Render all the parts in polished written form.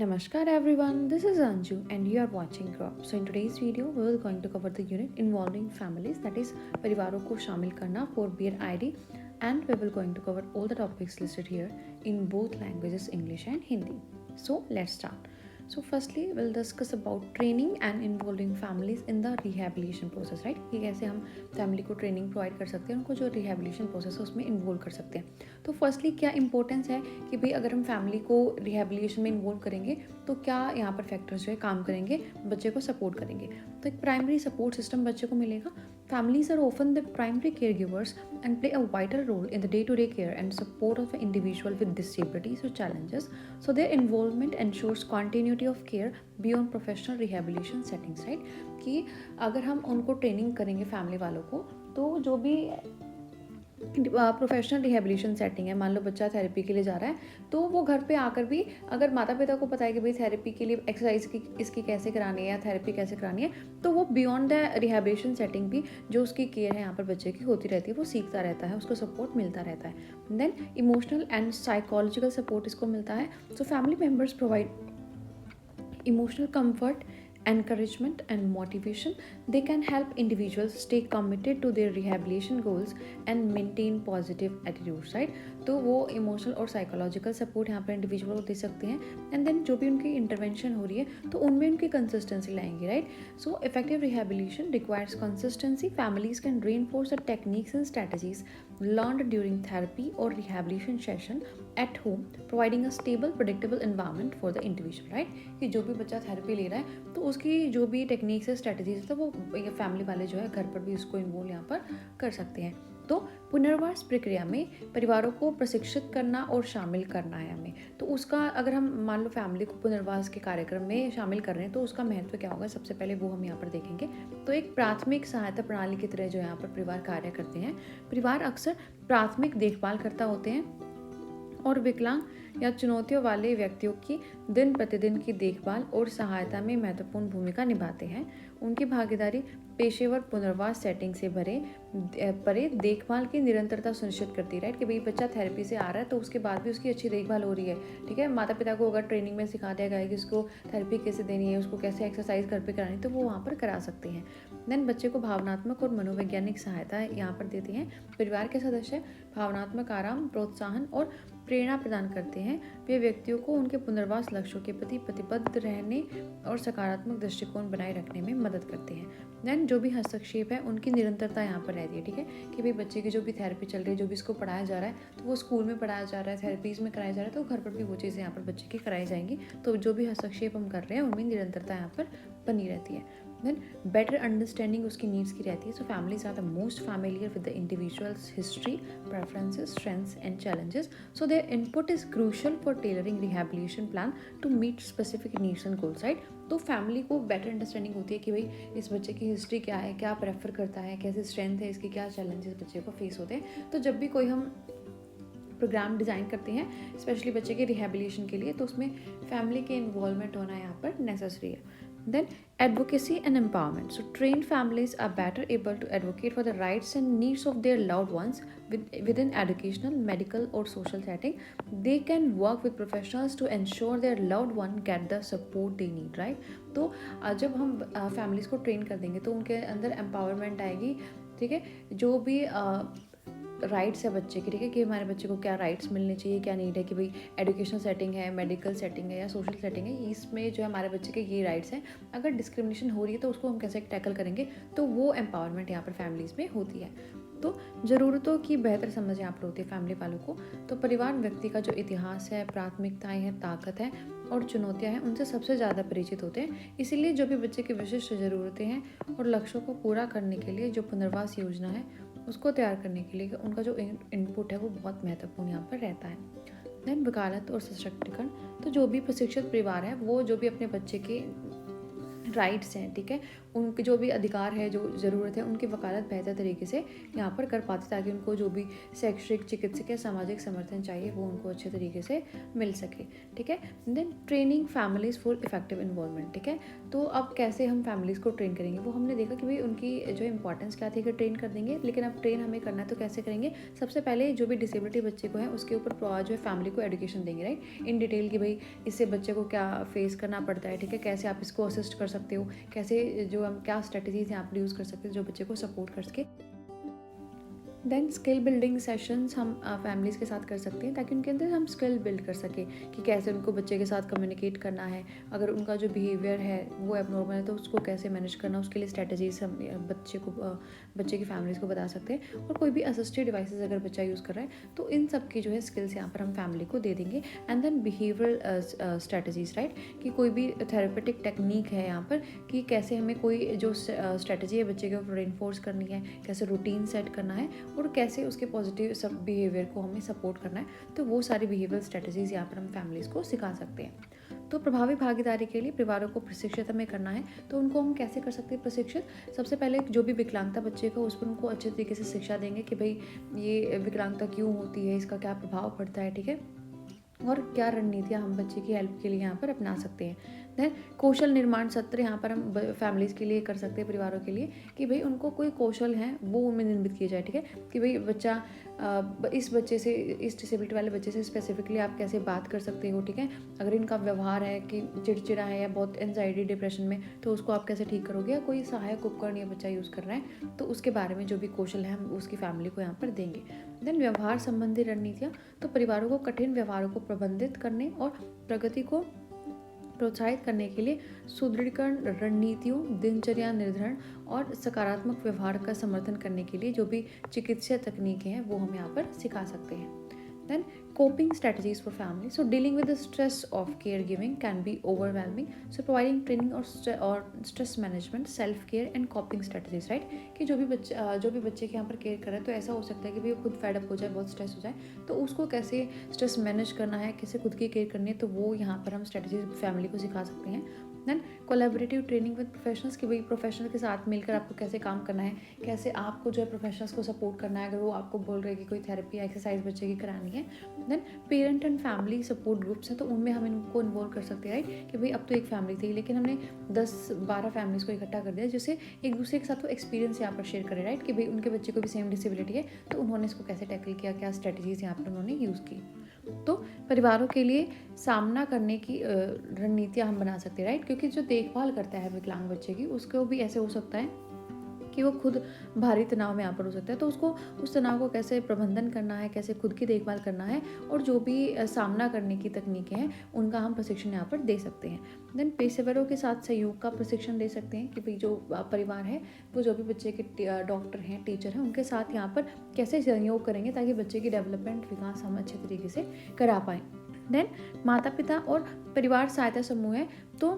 Namaskar everyone, this is Anju and you are watching Grow Up. So in today's video, we are going to cover the unit involving families, that is परिवारों को शामिल करना for Beer ID, and we will going to cover all the topics listed here in both languages English and Hindi. So let's start. So firstly we'll discuss about training and involving families in the rehabilitation process, right? कि कैसे हम family को training provide कर सकते हैं, उनको जो rehabilitation process है उसमें इन्वॉल्व कर सकते हैं. तो फर्स्टली क्या इंपॉर्टेंस है कि भाई अगर हम फैमिली को रिहेबिलिटेशन में इन्वॉल्व करेंगे तो क्या यहाँ पर फैक्टर्स जो है काम करेंगे, बच्चे को सपोर्ट करेंगे. तो एक प्राइमरी सपोर्ट सिस्टम बच्चे को मिलेगा. Families are often the primary care givers and play a vital role in the day-to-day care and support of an individual with disabilities or challenges. So their involvement ensures continuity of care beyond professional rehabilitation settings, right? कि अगर हम उनको training करेंगे family वालों को, तो जो भी प्रोफेशनल रिहेबिलिटेशन सेटिंग है, मान लो बच्चा थेरेपी के लिए जा रहा है, तो वो घर पे आकर भी अगर माता पिता को पता है कि भाई थेरेपी के लिए एक्सरसाइज की इसकी कैसे करानी है या थेरेपी कैसे करानी है, तो वो बियॉन्ड द रिहेबिलिटेशन सेटिंग भी जो उसकी केयर है यहाँ पर बच्चे की होती रहती है, वो सीखता रहता है, उसको सपोर्ट मिलता रहता है. Then emotional and psychological support इसको मिलता है. So family members provide emotional comfort, encouragement and motivation. They can help individuals stay committed to their rehabilitation goals and maintain positive attitudes, right? तो वो इमोशनल और psychological support यहाँ पर individual को दे सकते हैं. एंड देन जो भी उनकी इंटरवेंशन हो रही है तो उनमें उनकी कंसिस्टेंसी लाएंगे, right? So effective rehabilitation requires consistency. Families can reinforce the techniques and strategies learned during therapy or rehabilitation session at home, providing a stable predictable environment for the individual, right? कि जो भी बच्चा therapy ले रहा है तो उसकी जो भी टेक्निक्स है, स्ट्रेटजीज है, वो फैमिली वाले जो है घर पर भी उसको इन्वॉल्व यहाँ पर कर सकते हैं. तो पुनर्वास प्रक्रिया में परिवारों को प्रशिक्षित करना और शामिल करना है हमें. तो उसका अगर हम मान लो फैमिली को पुनर्वास के कार्यक्रम में शामिल कर रहे हैं तो उसका महत्व क्या होगा, सबसे पहले वो हम यहाँ पर देखेंगे. तो एक प्राथमिक सहायता प्रणाली की तरह जो यहाँ पर परिवार कार्य करते हैं. परिवार अक्सर प्राथमिक देखभाल करता होते हैं और विकलांग या चुनौतियों वाले व्यक्तियों की दिन प्रतिदिन की देखभाल और सहायता में महत्वपूर्ण भूमिका निभाते हैं. उनकी भागीदारी पेशेवर पुनर्वास सेटिंग से परे देखभाल की निरंतरता सुनिश्चित करती है, राइट? कि भाई बच्चा थेरेपी से आ रहा है तो उसके बाद भी उसकी अच्छी देखभाल हो रही है, ठीक है. माता पिता को अगर ट्रेनिंग में सिखा दिया गया है कि उसको थेरेपी कैसे देनी है, उसको कैसे एक्सरसाइज घर पे करानी है, तो वो वहाँ पर करा सकते हैं. देन बच्चे को भावनात्मक और मनोवैज्ञानिक सहायता यहाँ पर देते हैं. परिवार के सदस्य भावनात्मक आराम, प्रोत्साहन और प्रेरणा प्रदान करते हैं. वे व्यक्तियों को उनके पुनर्वास लक्ष्यों के प्रति प्रतिबद्ध रहने और सकारात्मक दृष्टिकोण बनाए रखने में मदद करते हैं. देन जो भी हस्तक्षेप है उनकी निरंतरता यहाँ पर रहती है, ठीक है. कि भाई बच्चे की जो भी थेरेपी चल रही है, जो भी इसको पढ़ाया जा रहा है, तो वो स्कूल में पढ़ाया जा रहा है, थेरेपीज़ में कराया जा रहा है, तो घर पर भी वो चीज़ें यहाँ पर बच्चे की कराई जाएंगी. तो जो भी हस्तक्षेप हम कर रहे हैं उनमें निरंतरता यहाँ पर बनी रहती है. देन बेटर अंडरस्टैंडिंग उसकी नीड्स की रहती है. So families are the most familiar with the individuals history, preferences, strengths and challenges. So their input is crucial for tailoring rehabilitation plan to meet specific needs and goals, right? तो family को better understanding होती है कि भाई इस बच्चे की history क्या है, क्या प्रेफर करता है, कैसे स्ट्रेंथ है इसकी, क्या चैलेंजेस बच्चे को फेस होते हैं. तो जब भी कोई हम प्रोग्राम डिज़ाइन करते हैं स्पेशली बच्चे के रिहेबिलिटेशन के लिए, तो उसमें फैमिली के इन्वॉल्वमेंट होना यहाँ पर नेसेसरी है. Then advocacy and empowerment. So trained families are better able to advocate for the rights and needs of their loved ones within educational, medical or social setting. They can work with professionals to ensure their loved one get the support they need, right? तो जब हम families को train कर देंगे तो उनके अंदर empowerment आएगी, ठीक है. जो भी राइट्स है बच्चे की, ठीक है, कि हमारे बच्चे को क्या राइट्स मिलने चाहिए, क्या नीड है, कि भाई एजुकेशनल सेटिंग है, मेडिकल सेटिंग है या सोशल सेटिंग है, इसमें जो है हमारे बच्चे के ये राइट्स हैं. अगर डिस्क्रिमिनेशन हो रही है तो उसको हम कैसे टैकल करेंगे, तो वो एम्पावरमेंट यहाँ पर फैमिलीज़ में होती है. तो ज़रूरतों की बेहतर समझ यहाँ पर होती है फैमिली वालों को. तो परिवार व्यक्ति का जो इतिहास है, प्राथमिकताएँ हैं, ताकत है और चुनौतियाँ हैं, उनसे सबसे ज़्यादा परिचित होते हैं. इसीलिए जो भी बच्चे की विशिष्ट ज़रूरतें हैं और लक्ष्यों को पूरा करने के लिए जो पुनर्वास योजना है उसको तैयार करने के लिए उनका जो इनपुट है वो बहुत महत्वपूर्ण यहाँ पर रहता है. देन वकालत और सशक्तिकरण. तो जो भी प्रशिक्षित परिवार है वो जो भी अपने बच्चे के राइट्स हैं, ठीक है, उनके जो भी अधिकार है, जो ज़रूरत है, उनकी वकालत बेहतर तरीके से यहाँ पर कर पाते, ताकि उनको जो भी शैक्षिक, चिकित्सक या सामाजिक समर्थन चाहिए वो उनको अच्छे तरीके से मिल सके, ठीक है। Then training families for effective involvement, ठीक है। तो अब कैसे हम फैमिलीज़ को ट्रेन करेंगे, वो हमने देखा कि भाई उनकी जो इंपॉर्टेंस क्या थी कि ट्रेन कर देंगे, लेकिन अब ट्रेन हमें करना है तो कैसे करेंगे। सबसे पहले जो भी डिसेबिलिटी बच्चे को है उसके ऊपर जो है फैमिली को एजुकेशन देंगे, राइट, इन डिटेल कि भाई इससे बच्चे को क्या फेस करना पड़ता है, ठीक है, कैसे आप इसको असिस्ट कर सकते हो, कैसे जो हम क्या स्ट्रेटजीज यहाँ पर यूज़ कर सकते हैं जो बच्चे को सपोर्ट कर सके। देन स्किल बिल्डिंग सेशंस हम फैमिलीज़ के साथ कर सकते हैं, ताकि उनके अंदर हम स्किल बिल्ड कर सकें कि कैसे उनको बच्चे के साथ कम्युनिकेट करना है, अगर उनका जो बिहेवियर है वो एबनॉर्मल है तो उसको कैसे मैनेज करना, उसके लिए स्ट्रेटजीज हम बच्चे की फैमिलीज़ को बता सकते हैं। और कोई भी असिस्टिव डिवाइसेस अगर बच्चा यूज़ कर रहा है तो इन सब की जो है स्किल्स यहाँ पर हम फैमिली को दे देंगे। And then behavioural strategies, right, कि कोई भी थेरेपेटिक टेक्निक है यहाँ पर कि कैसे हमें कोई जो स्ट्रेटजी है बच्चे के ऊपर रेनफोर्स करनी है, कैसे रूटीन सेट करना है और कैसे उसके पॉजिटिव सब बिहेवियर को हमें सपोर्ट करना है, तो वो सारी बिहेवियर स्ट्रेटजीज यहाँ पर हम फैमिलीज़ को सिखा सकते हैं। तो प्रभावी भागीदारी के लिए परिवारों को प्रशिक्षित हमें करना है, तो उनको हम कैसे कर सकते हैं प्रशिक्षित। सबसे पहले जो भी विकलांगता बच्चे को उस पर उनको अच्छे तरीके से शिक्षा देंगे कि भाई ये विकलांगता क्यों होती है, इसका क्या प्रभाव पड़ता है, ठीक है, और क्या रणनीतियाँ हम बच्चे की हेल्प के लिए यहाँ पर अपना सकते हैं। देन कौशल निर्माण सत्र यहाँ पर हम फैमिलीज़ के लिए कर सकते हैं, परिवारों के लिए, कि भाई उनको कोई कौशल है वो उनमें निर्मित किया जाए, ठीक है, कि भाई बच्चा इस बच्चे से, इस डिसेबिलिटी वाले बच्चे से स्पेसिफिकली आप कैसे बात कर सकते हो, ठीक है, अगर इनका व्यवहार है कि चिड़चिड़ा है या बहुत एंजाइटी डिप्रेशन में, तो उसको आप कैसे ठीक करोगे, या कोई सहायक उपकरण ये बच्चा यूज़ कर रहा है तो उसके बारे में जो भी कौशल है हम उसकी फैमिली को यहाँ पर देंगे। देन व्यवहार संबंधी रणनीतियाँ, तो परिवारों को कठिन व्यवहारों को प्रबंधित करने और प्रगति को प्रोत्साहित करने के लिए सुदृढ़ीकरण रणनीतियों, दिनचर्या निर्धारण और सकारात्मक व्यवहार का समर्थन करने के लिए जो भी चिकित्सा तकनीकें हैं वो हम यहाँ पर सिखा सकते हैं। Then coping strategies for family. So dealing with the stress of caregiving can be overwhelming. So providing training or stress management, self care and coping strategies, right? कि जो भी बच्चे के यहाँ पर केयर कर रहे हैं तो ऐसा हो सकता है कि भाई खुद फेड अप हो जाए, बहुत स्ट्रेस हो जाए, तो उसको कैसे स्ट्रेस मैनेज करना है, कैसे खुद की केयर करनी है, तो वो यहाँ पर हम स्ट्रेटजीज फैमिली को सिखा सकते हैं। Then collaborative training with professionals, कि भाई प्रोफेशनल के साथ मिलकर आपको कैसे काम करना है, कैसे आपको जो है प्रोफेशनल्स को सपोर्ट करना है अगर वो आपको बोल रहे हैं कि कोई थेरेपी या एक्सरसाइज बच्चे की करानी है। Then parent and family support groups हैं, तो उनमें हम इनको इन्वॉल्व कर सकते हैं, राइट, कि भाई अब तो एक फैमिली थी लेकिन हमने 10-12 फैमिलीज़ को इकट्ठा कर दिया, जिससे एक दूसरे के साथ वो एक्सपीरियंस यहाँ पर शेयर करें, राइट, कि भाई उनके बच्चे को भी सेम डिसेबिलिटी है तो उन्होंने इसको कैसे टैकल किया, क्या स्ट्रेटजीज यहाँ पर उन्होंने यूज़ की। तो परिवारों के लिए सामना करने की रणनीतियाँ हम बना सकते हैं, राइट, क्योंकि जो देखभाल करता है विकलांग बच्चे की उसको भी ऐसे हो सकता है कि वो खुद भारी तनाव में यहाँ पर हो सकता है, तो उसको उस तनाव को कैसे प्रबंधन करना है, कैसे खुद की देखभाल करना है, और जो भी सामना करने की तकनीकें हैं उनका हम प्रशिक्षण यहाँ पर दे सकते हैं। देन पेशेवरों के साथ सहयोग का प्रशिक्षण दे सकते हैं कि भाई जो परिवार है वो जो भी बच्चे के डॉक्टर हैं, टीचर हैं, उनके साथ यहाँ पर कैसे सहयोग करेंगे ताकि बच्चे की डेवलपमेंट, विकास हम अच्छे तरीके से करा पाएँ। देन माता पिता और परिवार सहायता समूह है तो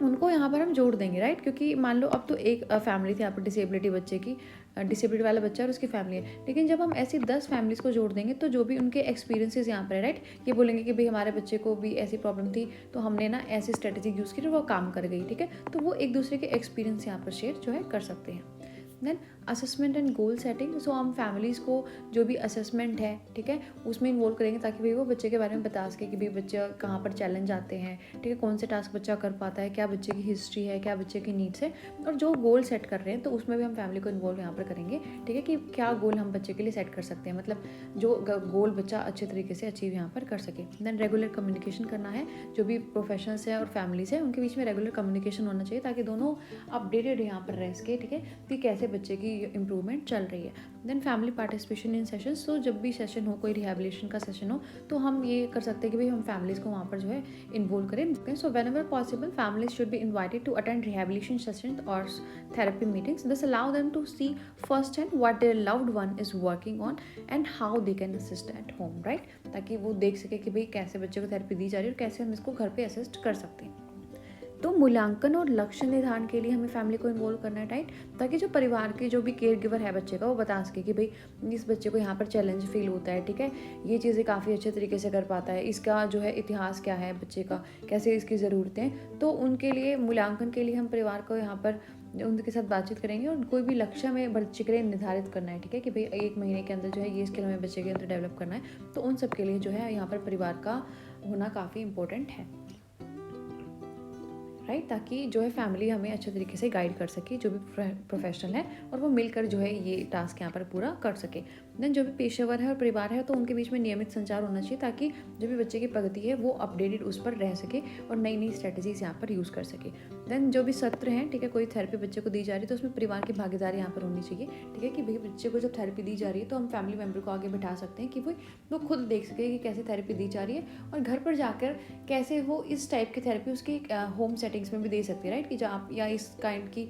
उनको यहाँ पर हम जोड़ देंगे, राइट, क्योंकि मान लो अब तो एक फैमिली थी यहाँ पर डिसेबिलिटी बच्चे की, डिसेबिलिटी वाला बच्चा और उसकी फैमिली है, लेकिन जब हम ऐसी 10 फैमिलीज़ को जोड़ देंगे तो जो भी उनके एक्सपीरियंसेस यहाँ पर है, राइट, ये बोलेंगे कि भाई हमारे बच्चे को भी ऐसी प्रॉब्लम थी तो हमने ना ऐसी स्ट्रेटजी यूज़ की तो वो काम कर गई, ठीक है, तो वो एक दूसरे के एक्सपीरियंस यहाँ पर शेयर जो है कर सकते हैं। Then assessment and goal setting, so हम फैमिलीज़ को जो भी असेसमेंट है, ठीक है, उसमें इन्वॉल्व करेंगे ताकि भाई वो बच्चे के बारे में बता सके कि भाई बच्चा कहाँ पर चैलेंज आते हैं, ठीक है, कौन से टास्क बच्चा कर पाता है, क्या बच्चे की हिस्ट्री है, क्या बच्चे की नीड्स है, और जो गोल सेट कर रहे हैं तो उसमें भी हम फैमिली को इन्वॉल्व यहाँ पर करेंगे, ठीक है, कि क्या गोल हम बच्चे के लिए सेट कर सकते हैं, मतलब जो गोल बच्चा अच्छे तरीके से अचीव यहाँ पर कर सके। देन रेगुलर कम्युनिकेशन करना है, जो भी प्रोफेशनल्स है और फैमिलीज़ है उनके बीच में रेगुलर कम्युनिकेशन होना चाहिए ताकि दोनों अपडेटेड यहाँ पर रह सके, ठीक है, कि कैसे बच्चे की इम्प्रूवमेंट चल रही है। Then family participation in session, so जब भी सेशन हो, कोई रिहेबिलिटेशन का सेशन हो, तो हम ये कर सकते हैं कि भाई हम फैमिलीज़ को वहाँ पर जो है इन्वॉल्व करें। So whenever possible families should be invited to attend rehabilitation session और therapy meetings. This allow them to see first hand what their loved one is working on and how they can assist at home, right, ताकि वो देख सके कि भाई कैसे बच्चे को थेरेपी दी जा रही है और कैसे हम इसको घर पर असिस्ट कर सकते हैं। तो मूल्यांकन और लक्ष्य निर्धारण के लिए हमें फैमिली को इन्वॉल्व करना है, राइट, ताकि जो परिवार के जो भी केयर गिवर है बच्चे का, वो बता सके कि भाई इस बच्चे को यहाँ पर चैलेंज फील होता है, ठीक है, ये चीज़ें काफ़ी अच्छे तरीके से कर पाता है, इसका जो है इतिहास क्या है बच्चे का, कैसे इसकी ज़रूरतें। तो उनके लिए मूल्यांकन के लिए हम परिवार को यहाँ पर उनके साथ बातचीत करेंगे और कोई भी लक्ष्य हमें बच्चे के लिए निर्धारित करना है, ठीक है, कि भाई 1 महीने के अंदर जो है ये स्किल हमें बच्चे के अंदर डेवलप करना है। तो उन सब के लिए जो है यहाँ पर परिवार का होना काफ़ी इम्पोर्टेंट है, राइट, ताकि जो है फैमिली हमें अच्छे तरीके से गाइड कर सके, जो भी प्रोफेशनल है, और वो मिलकर जो है ये टास्क यहाँ पर पूरा कर सके। देन जो भी पेशेवर है और परिवार है, तो उनके बीच में नियमित संचार होना चाहिए, ताकि जो भी बच्चे की प्रगति है वो अपडेटेड उस पर रह सके और नई नई स्ट्रेटजीज यहाँ पर यूज़ कर सके। देन जो भी सत्र हैं, ठीक है, कोई थेरेपी बच्चे को दी जा रही है तो उसमें परिवार की भागीदारी यहाँ पर होनी चाहिए, ठीक है, कि भाई बच्चे को जब थेरेपी दी जा रही है तो हम फैमिली मेम्बर को आगे बैठा सकते हैं कि वो खुद देख सके कि कैसे थेरेपी दी जा रही है, और घर पर जाकर कैसे वो इस टाइप की थेरेपी उसकी होम सेटिंग्स में भी दे सकते हैं, राइट, कि जो आप या इस काइंड की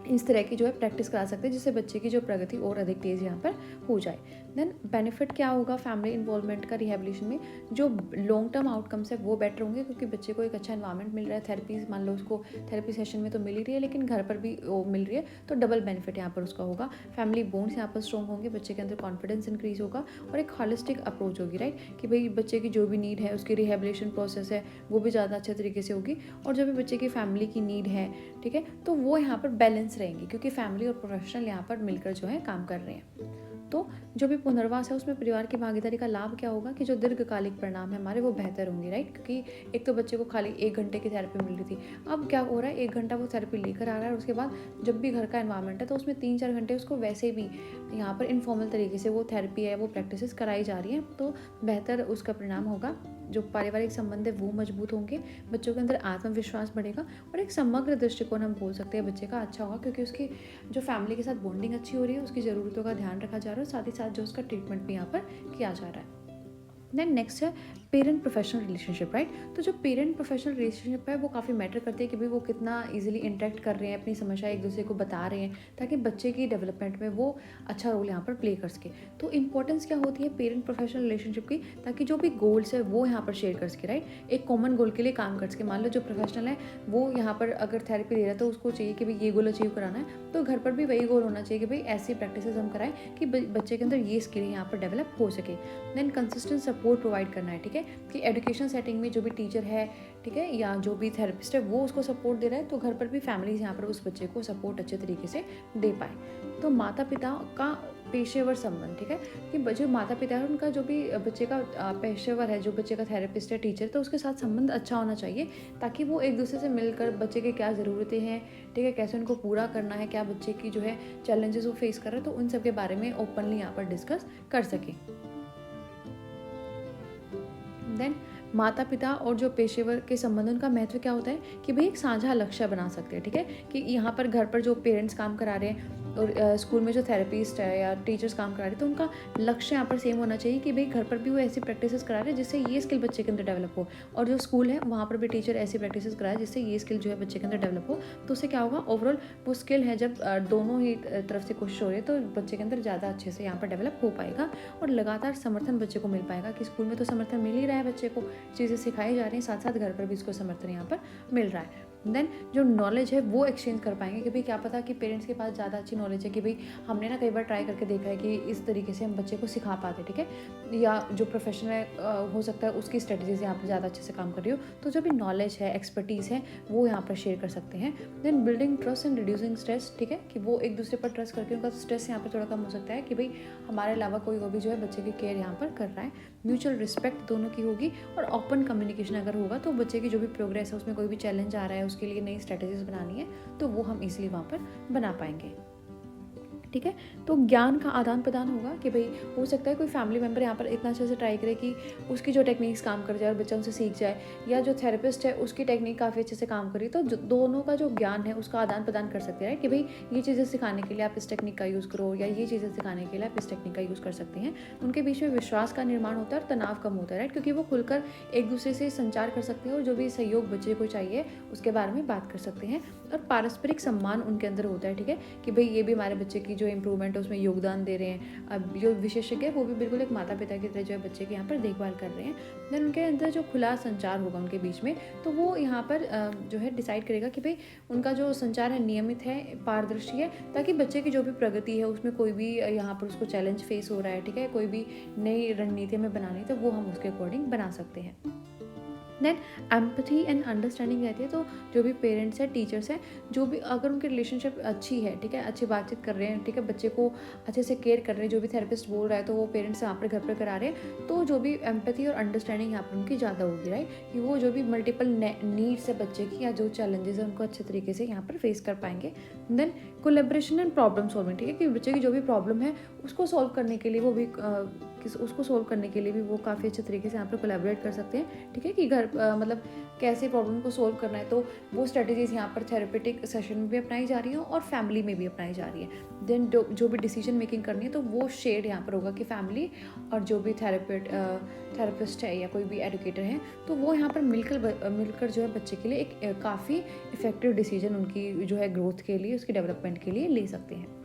इस तरह की जो है प्रैक्टिस करा सकते हैं, जिससे बच्चे की जो प्रगति और अधिक तेज़ यहाँ पर हो जाए। देन बेनिफिट क्या होगा फैमिली इन्वॉल्वमेंट का रिहेबिलिटेशन में, जो लॉन्ग टर्म आउटकम्स है वो बेटर होंगे, क्योंकि बच्चे को एक अच्छा एनवायरनमेंट मिल रहा है, थेरेपीज मान लो उसको थेरेपी सेशन में तो मिल ही रही है, लेकिन घर पर भी वो मिल रही है, तो डबल बेनिफिट यहाँ पर उसका होगा। फैमिली बॉन्ड्स यहाँ पर स्ट्रॉन्ग होंगे, बच्चे के अंदर कॉन्फिडेंस इंक्रीज होगा, और एक हॉलिस्टिक अप्रोच होगी, राइट, कि भाई बच्चे की जो भी नीड है, उसकी रिहेबिलिटेशन प्रोसेस है वो भी ज़्यादा अच्छे तरीके से होगी, और जो भी बच्चे की फैमिली की नीड है, ठीक है, तो वो यहाँ पर बैलेंस रहेंगी, क्योंकि फैमिली और प्रोफेशनल यहाँ पर मिलकर जो है काम कर रहे हैं। तो जो भी पुनर्वास है उसमें परिवार की भागीदारी का लाभ क्या होगा कि जो दीर्घकालिक परिणाम है हमारे वो बेहतर होंगे, राइट, क्योंकि एक तो बच्चे को खाली 1 घंटे की थेरेपी मिल रही थी, अब क्या हो रहा है 1 घंटा वो थेरेपी लेकर आ रहा है, और उसके बाद जब भी घर का एनवायरनमेंट है तो उसमें 3-4 घंटे उसको वैसे भी यहाँ पर इनफॉर्मल तरीके से वो थेरेपी है वो प्रैक्टिसेस कराई जा रही हैं, तो बेहतर उसका परिणाम होगा। जो पारिवारिक संबंध है वो मजबूत होंगे, बच्चों के अंदर आत्मविश्वास बढ़ेगा, और एक समग्र दृष्टिकोण हम बोल सकते हैं बच्चे का अच्छा होगा, क्योंकि उसकी जो फैमिली के साथ बॉन्डिंग अच्छी हो रही है, उसकी ज़रूरतों का ध्यान रखा जा रहा है, और साथ ही साथ जो उसका ट्रीटमेंट भी यहाँ पर किया जा रहा है। देन नेक्स्ट है पेरेंट प्रोफेशनल रिलेशनशिप, राइट, तो जो पेरेंट प्रोफेशनल रिलेशनशिप है वो काफ़ी मैटर करती है कि भाई वो कितना इजीली इंटरेक्ट कर रहे हैं, अपनी समस्या एक दूसरे को बता रहे हैं, ताकि बच्चे की डेवलपमेंट में वो अच्छा रोल यहाँ पर प्ले कर सके। तो इंपॉर्टेंस क्या होती है पेरेंट प्रोफेशनल रिलेशनशिप की, ताकि जो भी गोल्स है वो यहाँ पर शेयर कर सके, राइट, एक कॉमन गोल के लिए काम कर सके। मान लो जो प्रोफेशनल है वो यहाँ पर अगर थेरेपी दे रहा है तो उसको चाहिए कि भाई ये गोल अचीव कराना है, तो घर पर भी वही गोल होना चाहिए कि भाई ऐसी प्रैक्टिस हम कराएं कि बच्चे के अंदर ये स्किल यहाँ पर डेवलप हो सके। देन कंसिस्टेंट सपोर्ट प्रोवाइड करना है, ठीक है, कि एजुकेशन सेटिंग में जो भी टीचर है, ठीक है, या जो भी थेरेपिस्ट है वो उसको सपोर्ट दे रहा है, तो घर पर भी फैमिलीज यहाँ पर उस बच्चे को सपोर्ट अच्छे तरीके से दे पाए। तो माता पिता का पेशेवर संबंध, ठीक है, कि जो माता पिता है उनका जो भी बच्चे का पेशेवर है, जो बच्चे का थेरेपिस्ट है, टीचर, तो उसके साथ संबंध अच्छा होना चाहिए, ताकि वो एक दूसरे से मिलकर बच्चे के क्या ज़रूरतें हैं, ठीक है, कैसे उनको पूरा करना है, क्या बच्चे की जो है चैलेंजेस वो फेस कर रहे हैं, तो उन सब के बारे में ओपनली यहाँ पर डिस्कस कर सके। देन माता पिता और जो पेशेवर के संबंधन का महत्व क्या होता है कि भाई एक साझा लक्ष्य बना सकते हैं, ठीक है, कि यहाँ पर घर पर जो पेरेंट्स काम करा रहे हैं और स्कूल में जो थेरेपिस्ट है या टीचर्स काम करा रहे हैं, तो उनका लक्ष्य यहाँ पर सेम होना चाहिए कि भाई घर पर भी वो ऐसी प्रैक्टिसेस करा रहे हैं जिससे ये स्किल बच्चे के अंदर डेवलप हो, और जो स्कूल है वहाँ पर भी टीचर ऐसी प्रैक्टिसेस कराए जिससे ये स्किल जो है बच्चे के अंदर डेवलप हो। तो उससे क्या होगा, ओवरऑल वो स्किल है जब दोनों ही तरफ से कोशिश हो रही है तो बच्चे के अंदर ज़्यादा अच्छे से यहाँ पर डेवलप हो पाएगा, और लगातार समर्थन बच्चे को मिल पाएगा, कि स्कूल में तो समर्थन मिल ही रहा है, बच्चे को चीज़ें सिखाई जा रही हैं, साथ साथ घर पर भी इसको समर्थन यहाँ पर मिल रहा है। देन जो नॉलेज है वो एक्सचेंज कर पाएंगे, कि भाई क्या पता कि पेरेंट्स के पास ज़्यादा अच्छी नॉलेज है, कि भाई हमने ना कई बार ट्राई करके देखा है कि इस तरीके से हम बच्चे को सिखा पाते, ठीक है, या जो प्रोफेशनल है हो सकता है उसकी स्ट्रेटजीज यहाँ पर ज़्यादा अच्छे से काम कर रही हो, तो जो भी नॉलेज है, एक्सपर्टीज़ है, वो यहाँ पर शेयर कर सकते हैं। Then building trust and reducing stress, ठीक है, कि वो एक दूसरे पर ट्रस्ट करके उनका स्ट्रेस यहाँ पर थोड़ा कम हो सकता है, कि भाई हमारे अलावा कोई वो भी जो है बच्चे की केयर यहाँ पर कर रहा है। म्यूचुअल रिस्पेक्ट दोनों की होगी, और ओपन कम्युनिकेशन अगर होगा तो बच्चे की जो भी प्रोग्रेस है उसमें कोई भी चैलेंज आ रहा है, उसके लिए नई स्ट्रेटजीज बनानी है, तो वो हम इजीली वहाँ पर बना पाएंगे, ठीक है। तो ज्ञान का आदान प्रदान होगा, कि भाई हो सकता है कोई फैमिली मेम्बर यहाँ पर इतना अच्छे से ट्राई करे कि उसकी जो टेक्निक्स काम कर जाए और बच्चा उनसे सीख जाए, या जो थेरेपिस्ट है उसकी टेक्निक काफ़ी अच्छे से काम करी, तो दोनों का जो ज्ञान है उसका आदान प्रदान कर सकते हैं, कि भाई ये चीज़ें सिखाने के लिए आप इस टेक्निक का यूज़ करो, या ये चीज़ें सिखाने के लिए आप इस टेक्निक का यूज़ कर सकते हैं। उनके बीच में विश्वास का निर्माण होता है और तनाव कम होता है, राइट, क्योंकि वो खुलकर एक दूसरे से संचार कर सकते हैं, और जो भी सहयोग बच्चे को चाहिए उसके बारे में बात कर सकते हैं, और पारस्परिक सम्मान उनके अंदर होता है, ठीक है, कि भाई ये भी हमारे बच्चे की जो जो इम्प्रूवमेंट है उसमें योगदान दे रहे हैं। अब जो विशेषज्ञ है वो भी बिल्कुल एक माता पिता की तरह जो है बच्चे की यहाँ पर देखभाल कर रहे हैं। देन उनके अंदर जो खुला संचार होगा उनके बीच में, तो वो यहाँ पर जो है डिसाइड करेगा कि भाई उनका जो संचार है नियमित है, पारदर्शी है, ताकि बच्चे की जो भी प्रगति है उसमें कोई भी यहाँ पर उसको चैलेंज फेस हो रहा है, ठीक है, कोई भी नई रणनीति में बनानी, तो वो हम उसके अकॉर्डिंग बना सकते हैं। देन एम्पथी एंड अंडरस्टैंडिंग रहती है। तो जो भी पेरेंट्स हैं, टीचर्स हैं, जो भी अगर उनकी रिलेशनशिप अच्छी है, ठीक है, अच्छी बातचीत कर रहे हैं, ठीक है, बच्चे को अच्छे से केयर कर रहे हैं, जो भी थेरेपिस्ट बोल रहा है तो वो पेरेंट्स यहाँ पर घर पर करा रहे हैं, तो जो भी एम्पैथी और अंडरस्टैंडिंग यहाँ पर उनकी ज़्यादा होगी, राइट, कि वो जो भी मल्टीपल नीड्स है बच्चे की या जो चैलेंजेस है उनको अच्छे तरीके से यहाँ पर फेस कर पाएंगे। Then collaboration and problem solving, ठीक है, कि बच्चे की जो भी प्रॉब्लम है उसको सॉल्व करने के लिए वो काफ़ी अच्छे तरीके से यहाँ पर कोलैबोरेट कर सकते हैं, ठीक है, कि घर मतलब कैसे प्रॉब्लम को सॉल्व करना है, तो वो स्ट्रेटजीज यहाँ पर थेरेपेटिक सेशन में भी अपनाई जा रही हैं और फैमिली में भी अपनाई जा रही है। देन जो भी डिसीजन मेकिंग करनी है तो वो शेड यहाँ पर होगा कि फैमिली और जो भी थेरेपिस्ट है या कोई भी एडुकेटर है, तो वो यहाँ पर मिलकर जो है बच्चे के लिए एक काफ़ी इफेक्टिव डिसीजन उनकी जो है ग्रोथ के लिए, उसकी डेवलपमेंट के लिए ले सकते हैं।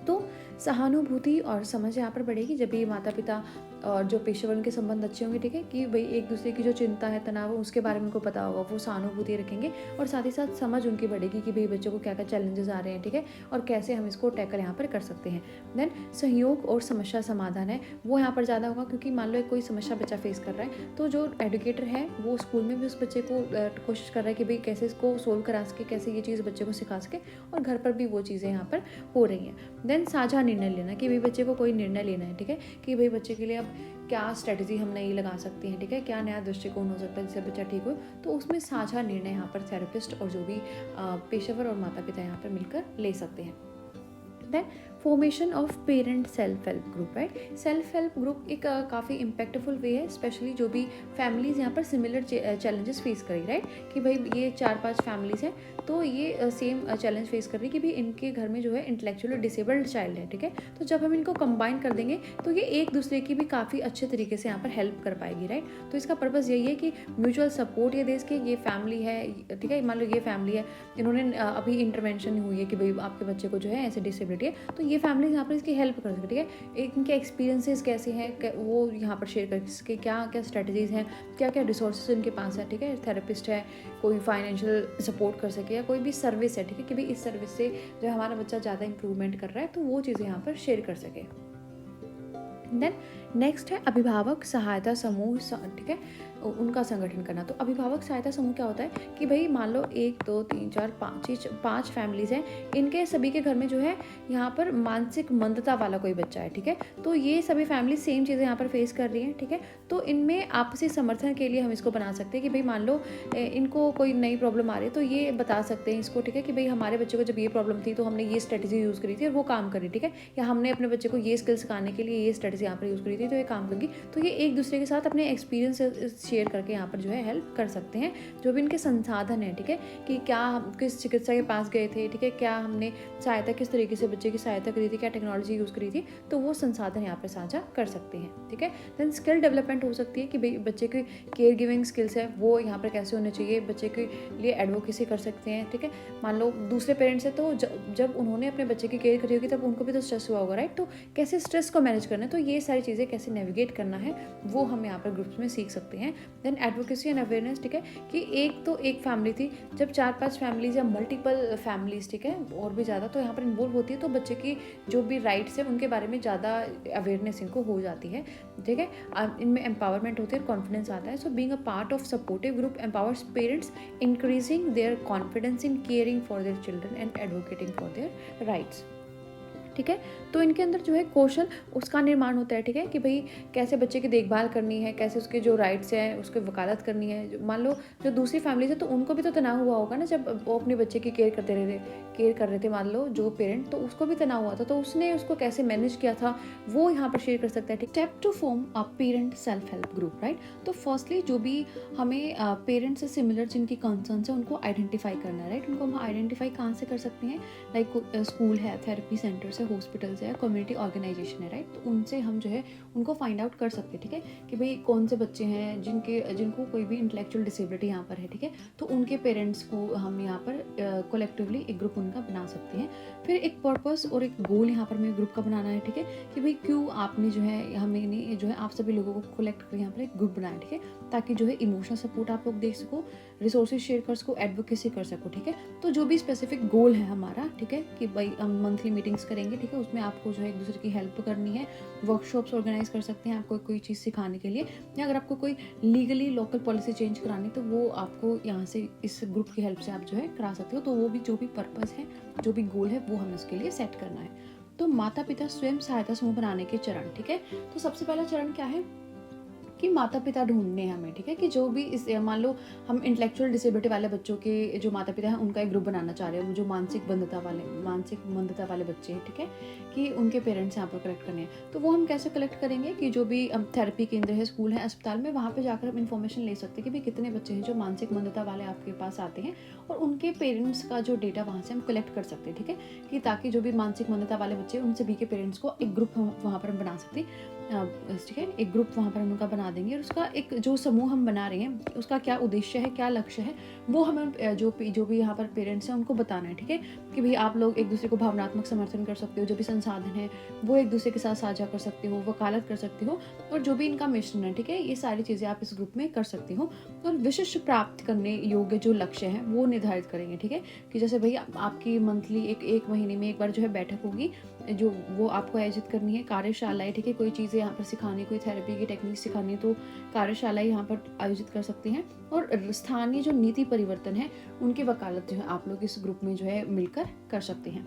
तो सहानुभूति और समझ यहाँ पर बढ़ेगी जब भी माता पिता और जो पेशेवर उनके संबंध अच्छे होंगे, ठीक है, कि भाई एक दूसरे की जो चिंता है, तनाव है, उसके बारे में उनको पता होगा, वो सहानुभूति रखेंगे और साथ ही साथ समझ उनकी बढ़ेगी कि भाई बच्चों को क्या क्या चैलेंजेस आ रहे हैं, ठीक है, और कैसे हम इसको टैकल यहाँ पर कर सकते हैं। देन सहयोग और समस्या समाधान है वो यहाँ पर ज़्यादा होगा, क्योंकि मान लो कोई समस्या बच्चा फेस कर रहा है तो जो एडुकेटर है वो स्कूल में भी उस बच्चे को कोशिश कर रहा है कि भाई कैसे इसको सोल्व करा सके, कैसे ये चीज़ बच्चे को सिखा सके, और घर पर भी वो चीज़ें यहाँ पर हो रही हैं। देन साझा निर्णय लेना, कि भाई बच्चे को कोई निर्णय लेना है, ठीक है, कि भाई बच्चे के लिए अब क्या स्ट्रेटजी हम नई लगा सकते हैं, ठीक है, क्या नया दृष्टिकोण हो सकता है जिससे बच्चा ठीक हो, तो उसमें साझा निर्णय यहाँ पर थेरेपिस्ट और जो भी पेशेवर और माता पिता यहाँ पर मिलकर ले सकते हैं। Then formation of parent self help group, right, self help group एक काफ़ी इम्पैक्टफुल वे है, स्पेशली जो भी फैमिलीज़ यहाँ पर सिमिलर चैलेंजेस फेस करेगी, राइट, कि भाई ये 4-5 फैमिलीज़ हैं तो ये सेम चैलेंज फेस कर रही है कि भाई इनके घर में जो है इंटेलेक्चुअली डिसेबल्ड चाइल्ड है, ठीक है, तो जब हम इनको कंबाइन कर देंगे तो ये एक दूसरे की भी काफ़ी अच्छे तरीके से यहाँ पर हेल्प कर पाएगी, राइट। तो इसका पर्पज़ यही है कि म्यूचुअल सपोर्ट ये देश के, ये फैमिली है, ठीक है, मान लो ये फैमिली है, इन्होंने अभी इंटरवेंशन हुई है कि भाई आपके बच्चे को जो है ऐसे डिसेबिलिटी है, तो ये फैमिली यहाँ पर इसकी हेल्प कर सके, ठीक है, इनके एक्सपीरियंसेस कैसे हैं वो यहाँ पर शेयर कर सके, क्या क्या स्ट्रेटजीज हैं, क्या क्या रिसोर्सेज इनके पास है, ठीक है, थेरेपिस्ट है, कोई फाइनेंशियल सपोर्ट कर सके, या कोई भी सर्विस है, ठीक है, कि भाई इस सर्विस से जो हमारा बच्चा ज़्यादा इंप्रूवमेंट कर रहा है, तो वो चीज़ें यहाँ पर शेयर कर सके। देन नेक्स्ट है अभिभावक सहायता समूह, ठीक है, उनका संगठन करना। तो अभिभावक सहायता समूह क्या होता है कि भाई मान लो 1 2 3 4 5 फैमिलीज़ हैं, इनके सभी के घर में जो है यहाँ पर मानसिक मंदता वाला कोई बच्चा है, ठीक है, तो ये सभी फैमिली सेम चीज़ें यहाँ पर फेस कर रही हैं, ठीक है, तो इनमें आपसी समर्थन के लिए हम इसको बना सकते हैं कि भाई मान लो इनको कोई नई प्रॉब्लम आ रही है तो ये बता सकते हैं इसको, ठीक है, कि भाई हमारे बच्चे को जब ये प्रॉब्लम थी तो हमने ये स्ट्रेटजी यूज़ करी थी और वो काम करी, ठीक है, या हमने अपने बच्चे को ये स्किल सिखाने के लिए ये स्ट्रेटजी यहाँ पर यूज़ करी थी तो ये काम करेगी, तो ये एक दूसरे के साथ अपने एक्सपीरियंस शेयर करके यहाँ पर जो है हेल्प कर सकते हैं। जो भी इनके संसाधन है, ठीक है, कि क्या हम किस चिकित्सा के पास गए थे, ठीक है, क्या हमने सहायता किस तरीके से बच्चे की सहायता करी थी, क्या टेक्नोलॉजी यूज़ करी थी, तो वो संसाधन यहाँ पर साझा कर सकते हैं, ठीक है। देन स्किल डेवलपमेंट हो सकती है कि भाई बच्चे की केयर गिविंग स्किल्स है वो यहाँ पर कैसे होने चाहिए, बच्चे के लिए एडवोकेसी कर सकते हैं, ठीक है, मान लो दूसरे पेरेंट्स हैं तो जब उन्होंने अपने बच्चे की केयर करी होगी तब उनको भी तो स्ट्रेस हुआ होगा, राइट, तो कैसे स्ट्रेस को मैनेज करना है, तो ये सारी चीज़ें कैसे नेविगेट करना है वो हम यहाँ पर ग्रुप्स में सीख सकते हैं। देन एडवोकेसी एंड अवेयरनेस, ठीक है, कि एक फैमिली थी, जब 4-5 फैमिलीज या मल्टीपल फैमिलीज, ठीक है, और भी ज़्यादा तो यहाँ पर इन्वॉल्व होती है, तो बच्चे की जो भी राइट्स है उनके बारे में ज़्यादा अवेयरनेस इनको हो जाती है, ठीक है, इनमें एम्पावरमेंट होती है और कॉन्फिडेंस आता है। So being a part of supportive group empowers parents, increasing there confidence in caring for their children and advocating for their rights, ठीक है। तो इनके अंदर जो है कौशल उसका निर्माण होता है, ठीक है, कि भाई कैसे बच्चे की देखभाल करनी है, कैसे उसके जो राइट्स हैं उसकी वकालत करनी है। मान लो जो दूसरी फैमिलीज है तो उनको भी तो तनाव हुआ होगा ना जब वो अपने बच्चे की केयर कर रहे थे, मान लो जो पेरेंट, तो उसको भी तनाव हुआ था, तो उसने उसको कैसे मैनेज किया था वो यहाँ पर शेयर कर सकता है, ठीक। Step two form a parent self help group, right. तो फर्स्टली जो भी हमें पेरेंट्स से सिमिलर जिनकी कंसर्न्स है उनको आइडेंटिफाई करना है, राइट। उनको हम आइडेंटिफाई कहाँ से कर सकते हैं, लाइक स्कूल है, थेरेपी सेंटर्स है, जैसे हॉस्पिटल्स है, कम्युनिटी ऑर्गेनाइजेशन है, राइट, तो उनसे हम जो है उनको फाइंड आउट कर सकते हैं, ठीक है, कि भाई कौन से बच्चे हैं जिनको कोई भी इंटेलेक्चुअल डिसेबिलिटी यहाँ पर है, ठीक है, तो उनके पेरेंट्स को हम यहाँ पर कलेक्टिवली एक ग्रुप उनका बना सकते हैं। फिर एक पर्पस और एक गोल यहाँ पर हमें ग्रुप का बनाना है, ठीक है, कि भाई क्यों आपने जो है हमें जो है आप सभी लोगों को कलेक्ट कर यहाँ पर एक ग्रुप बनाया, ठीक है, ताकि जो है इमोशनल सपोर्ट आप लोग देख सको, रिसोर्सेज शेयर कर सको, एडवोकेसी कर सको, ठीक है। तो जो भी स्पेसिफिक गोल है हमारा, ठीक है, कि भाई हम मंथली मीटिंग्स करेंगे, ठीक है, उसमें आपको जो है एक दूसरे की हेल्प करनी है, वर्कशॉप्स ऑर्गेनाइज कर सकते हैं आपको कोई चीज़ सिखाने के लिए, या अगर आपको कोई लीगली लोकल पॉलिसी चेंज करानी तो वो आपको यहाँ से इस ग्रुप की हेल्प से आप जो है करा सकते हो। तो वो भी जो भी पर्पस है, जो भी गोल है, वो हमें उसके लिए सेट करना है। तो माता पिता स्वयं सहायता समूह बनाने के चरण, ठीक है, तो सबसे पहला चरण क्या है कि माता पिता ढूंढने हैं हमें, ठीक है, कि जो भी इस मान लो हम इंटेलेक्चुअल डिसेबिलिटी वाले बच्चों के जो माता पिता हैं उनका एक ग्रुप बनाना चाह रहे हैं, जो मानसिक मंदता वाले बच्चे हैं, ठीक है, कि उनके पेरेंट्स यहाँ पर कलेक्ट करने हैं। तो वो हम कैसे कलेक्ट करेंगे कि जो भी थेरेपी केंद्र है, स्कूल है, अस्पताल में, वहाँ पर जाकर हम इन्फॉर्मेशन ले सकते हैं कि भाई कितने बच्चे हैं जो मानसिक मंदता वाले आपके पास आते हैं, और उनके पेरेंट्स का जो डेटा वहाँ से हम कलेक्ट कर सकते हैं, ठीक है, कि ताकि जो भी मानसिक मंदता वाले बच्चे हैं उन सभी के पेरेंट्स को एक ग्रुप वहाँ पर हम बना सकते हैं, ठीक है, एक ग्रुप वहाँ पर हम उनका बना देंगे, और उसका एक जो समूह हम बना रहे हैं उसका क्या उद्देश्य है, क्या लक्ष्य है, वो हमें जो भी यहाँ पर पेरेंट्स हैं उनको बताना है, ठीक है, कि भाई आप लोग एक दूसरे को भावनात्मक समर्थन कर सकते हो, जो भी संसाधन है वो एक दूसरे के साथ साझा कर सकते हो, वकालत कर सकते हो, और जो भी इनका मिशन है, ठीक है, ये सारी चीज़ें आप इस ग्रुप में कर सकते हो। और विशिष्ट प्राप्त करने योग्य जो लक्ष्य है वो निर्धारित करेंगे, ठीक है, कि जैसे भाई आपकी मंथली एक महीने में एक बार जो है बैठक होगी, जो वो आपको आयोजित करनी है, कार्यशालाएं, ठीक है, कोई चीज़ें यहाँ पर सिखानी, कोई थेरेपी की टेक्निक सिखानी, तो कार्यशालाएं यहाँ पर आयोजित कर सकते हैं। और स्थानीय जो नीति परिवर्तन है उनकी वकालत जो है आप लोग इस ग्रुप में जो है मिलकर कर सकते हैं।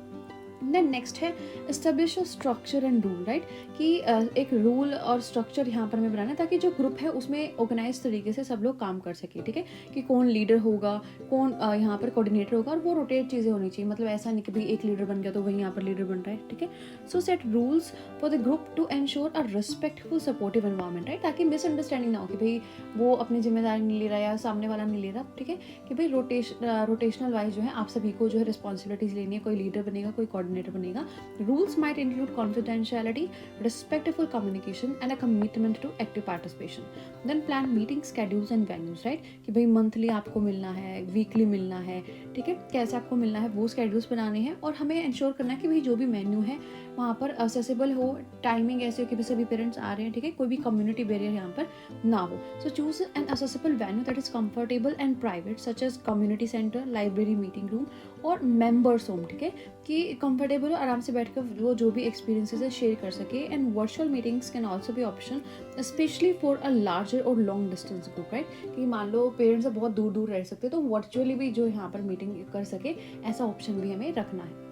देन नेक्स्ट है establish structure and rule, right, कि एक रूल और स्ट्रक्चर यहाँ पर हमें बनाना है ताकि जो ग्रुप है उसमें ऑर्गेनाइज तरीके से सब लोग काम कर सके, ठीक है, कि कौन लीडर होगा, कौन यहाँ पर कोऑर्डिनेटर होगा, और वो रोटेट चीज़ें होनी चाहिए, मतलब ऐसा नहीं कि भाई एक लीडर बन गया तो वही यहाँ पर लीडर बन रहा है, ठीक है। So set rules for the group to ensure a respectful supportive environment, right, ताकि मिसअंडरस्टैंडिंग ना हो कि भाई वो अपनी जिम्मेदारी नहीं ले रहा या सामने वाला नहीं ले रहा, ठीक है, कि भाई रोटेशनल वाइज जो है आप सभी को जो है रिस्पॉन्सिबिलिटीज लेनी है, कोई लीडर बनेगा, कोई कोऑर्डिनेटर बनेगा। Rules might include confidentiality, respectful communication, and a commitment to active participation. Then plan meeting schedules and venues, right? कि भाई मंथली आपको मिलना है, वीकली मिलना है, ठीक है, कैसे आपको मिलना है वो स्केड्यूल्स बनाने हैं, और हमें इंश्योर करना है कि भाई जो भी मेन्यू है वहाँ पर असेसिबल हो, टाइमिंग ऐसे हो कि सभी पेरेंट्स आ रहे हैं, ठीक है, कोई भी कम्युनिटी बैरियर यहाँ पर ना हो। So choose an accessible venue that is comfortable and private, such as community centre, library, meeting room और मेंबर्स होम, ठीक है, कि कंफर्टेबल हो, आराम से बैठकर वो जो भी एक्सपीरियंसेस है शेयर कर सके। And virtual meetings can also be option specially for a larger और लॉन्ग डिस्टेंस ग्रुप, राइट, कि मान लो पेरेंट्स बहुत दूर दूर रह सकते हैं तो वर्चुअली भी जो यहाँ पर मीटिंग कर सके, ऐसा ऑप्शन भी हमें रखना है।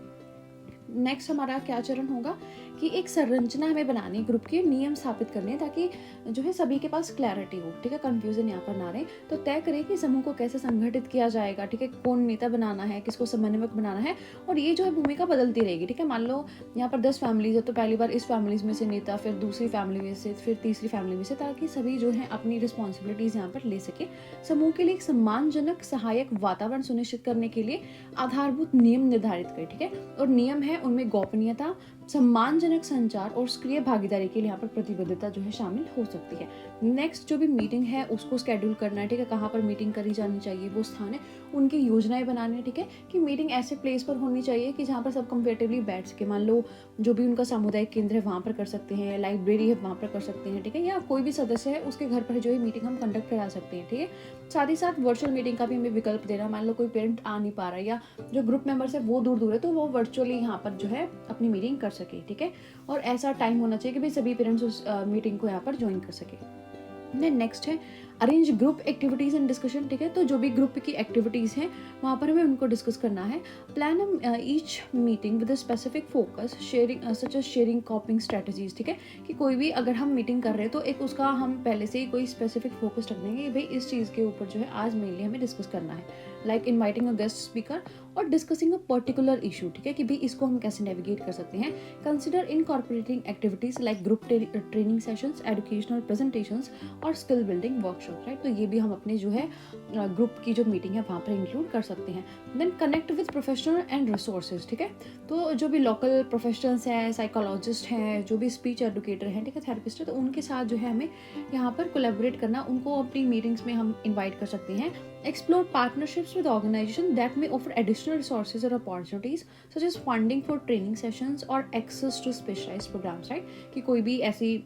नेक्स्ट हमारा क्या चरण होगा कि एक संरचना हमें बनानी, ग्रुप के नियम स्थापित करने हैं ताकि जो है सभी के पास क्लैरिटी हो, ठीक है, कंफ्यूजन यहाँ पर ना रहे। तो तय करें कि समूह को कैसे संगठित किया जाएगा, ठीक है, कौन नेता बनाना है, किसको समन्वयक बनाना है, और ये जो है भूमिका बदलती रहेगी, ठीक है। मान लो यहाँ पर 10 फैमिलीज है तो पहली बार इस फैमिलीज में से नेता, फिर दूसरी फैमिली में से, फिर तीसरी फैमिली में से, ताकि सभी जो है अपनी रिस्पॉन्सिबिलिटीज यहाँ पर ले सके। समूह के लिए एक सम्मानजनक सहायक वातावरण सुनिश्चित करने के लिए आधारभूत नियम निर्धारित करें, ठीक है, और नियम है उनमें गोपनीयता, सम्मानजनक संचार और सक्रिय भागीदारी के लिए यहाँ पर प्रतिबद्धता जो है शामिल हो सकती है। नेक्स्ट जो भी मीटिंग है उसको स्केड्यूल करना है, ठीक है, कहाँ पर मीटिंग करी जानी चाहिए, वो स्थान है, उनकी योजनाएं बनानी है, ठीक है, कि मीटिंग ऐसे प्लेस पर होनी चाहिए कि जहाँ पर सब कंफर्टेबली बैठ सके। मान लो जो भी उनका सामुदायिक केंद्र है वहाँ पर कर सकते हैं, लाइब्रेरी है वहाँ पर कर सकते हैं, ठीक है, या कोई भी सदस्य है उसके घर पर जो है मीटिंग हम कंडक्ट करा सकते हैं, ठीक है। साथ ही साथ वर्चुअल मीटिंग का भी हमें विकल्प देना, मान लो कोई पेरेंट आ नहीं पा रहा है या जो ग्रुप मेंबर्स है वो दूर दूर है तो वो वर्चुअली यहाँ पर जो है अपनी मीटिंग कर सके, ठीक है, और ऐसा टाइम होना चाहिए कि भाई सभी पेरेंट्स उस मीटिंग को यहाँ पर ज्वाइन कर सके। नेक्स्ट है arrange group activities and discussion, ठीक है, तो जो भी ग्रुप की एक्टिविटीज हैं वहाँ पर हमें उनको डिस्कस करना है। Plan each meeting with a specific focus, sharing such as sharing coping strategies, ठीक है, कि कोई भी अगर हम मीटिंग कर रहे हैं तो एक उसका हम पहले से ही कोई स्पेसिफिक फोकस रख देंगे कि भाई इस चीज़ के ऊपर जो है आज मेनली हमें डिस्कस करना है, like inviting a guest speaker और डिस्कसिंग अ पर्टिकुलर इशू, ठीक है, कि भाई इसको हम कैसे नेविगेट कर सकते हैं। Consider incorporating activities like group training sessions, educational presentations और skill building workshop, workshop, right. तो ये भी हम अपने जो है ग्रुप की जो मीटिंग है वहाँ पर इंक्लूड कर सकते हैं। Then connect with professional and resources, ठीक है। तो जो भी लोकल प्रोफेशनल्स हैं, साइकोलॉजिस्ट हैं, जो भी स्पीच एडुकेटर हैं, ठीक है, थेरेपिस्ट है, तो उनके साथ जो है हमें यहाँ पर कोलैबोरेट करना, उनको अपनी मीटिंग्स में हम इन्वाइट कर सकते हैं। Explore partnerships with organization that may offer additional resources और opportunities such as funding for training sessions और access to specialized programs, right. कि कोई भी ऐसी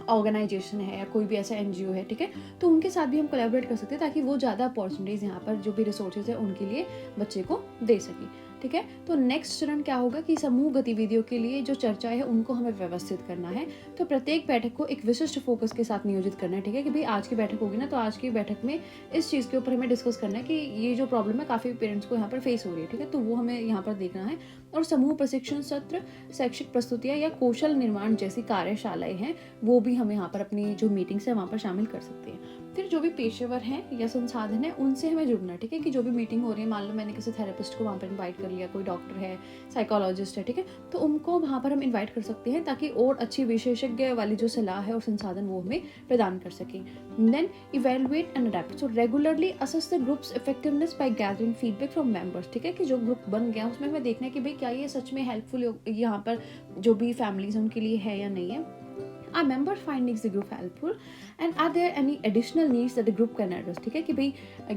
ऑर्गेनाइजेशन है या कोई भी ऐसा एनजीओ है, ठीक है, तो उनके साथ भी हम कोलैबोरेट कर सकते हैं ताकि वो ज़्यादा अपॉर्चुनिटीज़ यहाँ पर जो भी रिसोर्सेज है उनके लिए बच्चे को दे सकें, ठीक है। तो नेक्स्ट चरण क्या होगा कि समूह गतिविधियों के लिए जो चर्चा है उनको हमें व्यवस्थित करना है। तो प्रत्येक बैठक को एक विशिष्ट फोकस के साथ नियोजित करना है, ठीक है, कि भाई आज की बैठक होगी ना, तो आज की बैठक में इस चीज़ के ऊपर हमें डिस्कस करना है कि ये जो प्रॉब्लम है काफ़ी पेरेंट्स को यहाँ पर फेस हो रही है, ठीक है, तो वो हमें यहाँ पर देखना है। और समूह प्रशिक्षण सत्र, शैक्षिक प्रस्तुतियाँ या कौशल निर्माण जैसी कार्यशालाएं हैं वो भी हम यहाँ पर अपनी जो मीटिंग्स है वहाँ पर शामिल कर सकते हैं। फिर जो भी पेशेवर हैं या संसाधन है उनसे हमें जुड़ना है, ठीक है, कि जो भी मीटिंग हो रही है, मान लो मैंने किसी थेरेपिस्ट को वहाँ पर इन्वाइट कर लिया, कोई डॉक्टर है, साइकोलॉजिस्ट है, ठीक है, तो उनको वहाँ पर हम इन्वाइट कर सकते हैं ताकि और अच्छी विशेषज्ञ वाली जो सलाह है और संसाधन वो हमें प्रदान कर सकें। Then evaluate and adapt, so regularly assess the group's effectiveness by gathering feedback from members, ठीक है, कि जो ग्रुप बन गया उसमें हमें देखना है कि भाई क्या ये सच में हेल्पफुल यहाँ पर जो भी फैमिलीज हैं उनके लिए है या नहीं है। Are member findings the group helpful and are there any additional needs that the group can address, ठीक है, कि भाई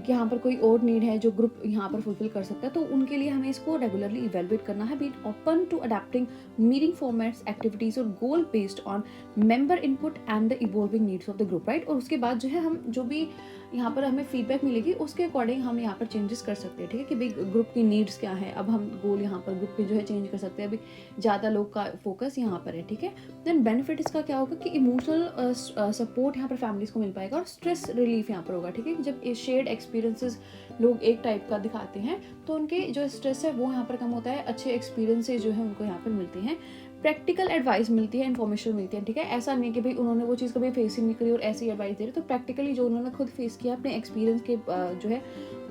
यहाँ पर कोई और नीड है जो ग्रुप यहाँ पर फुलफिल कर सकता है, तो उनके लिए हमें इसको रेगुलरली इवेलुएट करना है। Be open to adapting meeting formats, activities और goal based on member input and the evolving needs of the group, right. और उसके बाद जो है हम जो भी यहाँ पर हमें फीडबैक मिलेगी उसके अकॉर्डिंग हम यहाँ पर चेंजेस कर सकते हैं, ठीक है, कि भाई ग्रुप की नीड्स क्या है, अब हम गोल यहाँ पर ग्रुप के जो है चेंज कर सकते हैं, अभी ज़्यादा लोग का फोकस यहाँ पर है, ठीक है। देन बेनिफिट इसका क्या होगा कि इमोशनल सपोर्ट यहाँ पर फैमिलीज को मिल पाएगा और स्ट्रेस रिलीफ यहाँ पर होगा, ठीक है। जब शेयर्ड एक्सपीरियंसेस लोग एक टाइप का दिखाते हैं तो उनके जो स्ट्रेस है वो यहाँ पर कम होता है, अच्छे एक्सपीरियंसेस जो है उनको यहाँ पर मिलते हैं, प्रैक्टिकल एडवाइस मिलती है, इन्फॉर्मेशन मिलती है, ठीक है। ऐसा नहीं कि भाई उन्होंने वो चीज़ कभी फेस ही नहीं करी और ऐसी एडवाइस दे रहे, तो प्रैक्टिकली जो उन्होंने खुद फेस किया अपने एक्सपीरियंस के जो है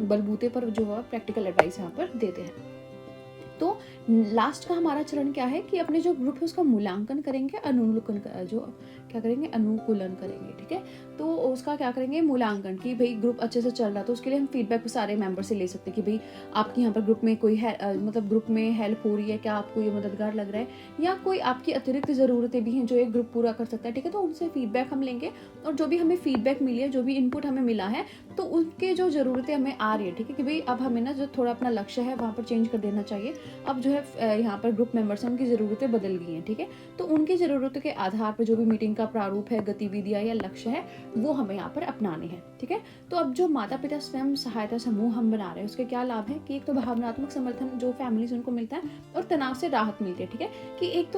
बलबूते पर जो है प्रैक्टिकल एडवाइस यहाँ पर देते हैं। तो लास्ट का हमारा चरण क्या है कि अपने जो ग्रुप है उसका मूल्यांकन करेंगे, अनुकूलन करेंगे, ठीक है। तो उसका क्या करेंगे, मूल्यांकन, कि भाई ग्रुप अच्छे से चल रहा, तो उसके लिए हम फीडबैक सारे मेंबर से ले सकते हैं कि भाई आपकी यहाँ पर ग्रुप में कोई है मतलब ग्रुप में हेल्प हो रही है क्या, आपको ये मददगार लग रहा है, या कोई आपकी अतिरिक्त ज़रूरतें भी हैं जो एक ग्रुप पूरा कर सकता है, ठीक है। तो उनसे फीडबैक हम लेंगे और जो भी हमें फीडबैक मिली है, जो भी इनपुट हमें मिला है, तो उनके जो ज़रूरतें हमें आ रही है, ठीक है, कि भाई अब हमें ना जो थोड़ा अपना लक्ष्य है वहाँ पर चेंज कर देना चाहिए। अब जो है यहाँ पर ग्रुप मेंबर्स हैं उनकी ज़रूरतें बदल गई हैं, ठीक है। तो उनकी ज़रूरतों के आधार पर जो भी मीटिंग का प्रारूप है, गतिविधियाँ या लक्ष्य है वो हमें यहाँ पर अपनाने हैं, ठीक है। तो अब जो माता पिता स्वयं सहायता समूह हम बना रहे हैं उसके क्या लाभ है कि एक तो भावनात्मक समर्थन जो फैमिलीज उनको मिलता है और तनाव से राहत मिलती है, ठीक है, कि एक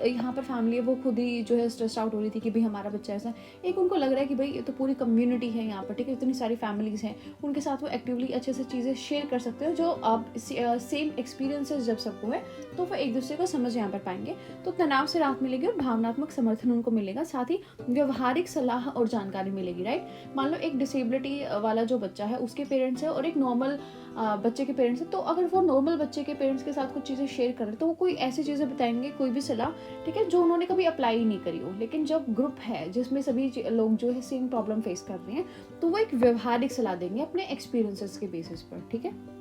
यहाँ पर फैमिली है वो खुद ही जो है स्ट्रेस आउट हो रही थी कि भाई हमारा बच्चा ऐसा, एक उनको लग रहा है कि भाई ये तो पूरी कम्युनिटी है यहाँ पर, ठीक है, इतनी सारी फैमिलीज हैं, उनके साथ वो एक्टिवली अच्छे से चीज़ें शेयर कर सकते हैं, जो आप सेम एक्सपीरियंसेस जब सबको है तो वो एक दूसरे को समझ यहाँ पर पाएंगे, तो तनाव से राहत मिलेगी और भावनात्मक समर्थन उनको मिलेगा, साथ ही व्यवहारिक सलाह और जानकारी मिलेगी, राइट। मान लो एक डिसेबिलिटी वाला जो बच्चा है उसके पेरेंट्स है और एक नॉर्मल बच्चे के पेरेंट्स है, तो अगर वो नॉर्मल बच्चे के पेरेंट्स के साथ कुछ चीज़ें शेयर कर रहे तो वो कोई ऐसी चीज़ें बताएंगे, कोई भी सलाह, ठीक है, जो उन्होंने कभी अप्लाई ही नहीं करी हो। लेकिन जब ग्रुप है जिसमें सभी लोग जो है सेम प्रॉब्लम फेस कर रहे हैं तो वो एक व्यवहारिक सलाह देंगे अपने एक्सपीरियंसेस के बेसिस पर, ठीक है।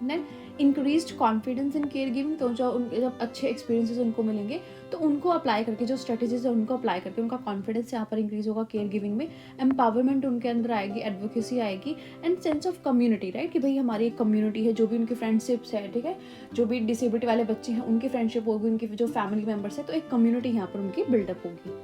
Then increased confidence in care giving, तो जब अच्छे एक्सपीरियंसेस उनको मिलेंगे तो उनको अप्लाई करके जो स्ट्रेटेजीज है उनको अप्लाई करके उनका कॉन्फिडेंस यहाँ पर इंक्रीज होगा केयर गिविंग में, एम्पावरमेंट उनके अंदर आएगी, एडवोकेसी आएगी and sense of community, right, कि भाई हमारी एक कम्युनिटी है, जो भी उनकी फ्रेंडशिप्स है, ठीक है, जो भी डिसेबिलिटी वाले बच्चे हैं उनकी फ्रेंडशिप होगी, उनकी जो फैमिली मेम्बर्स है, तो एक कम्युनिटी यहाँ पर उनकी बिल्डअप होगी,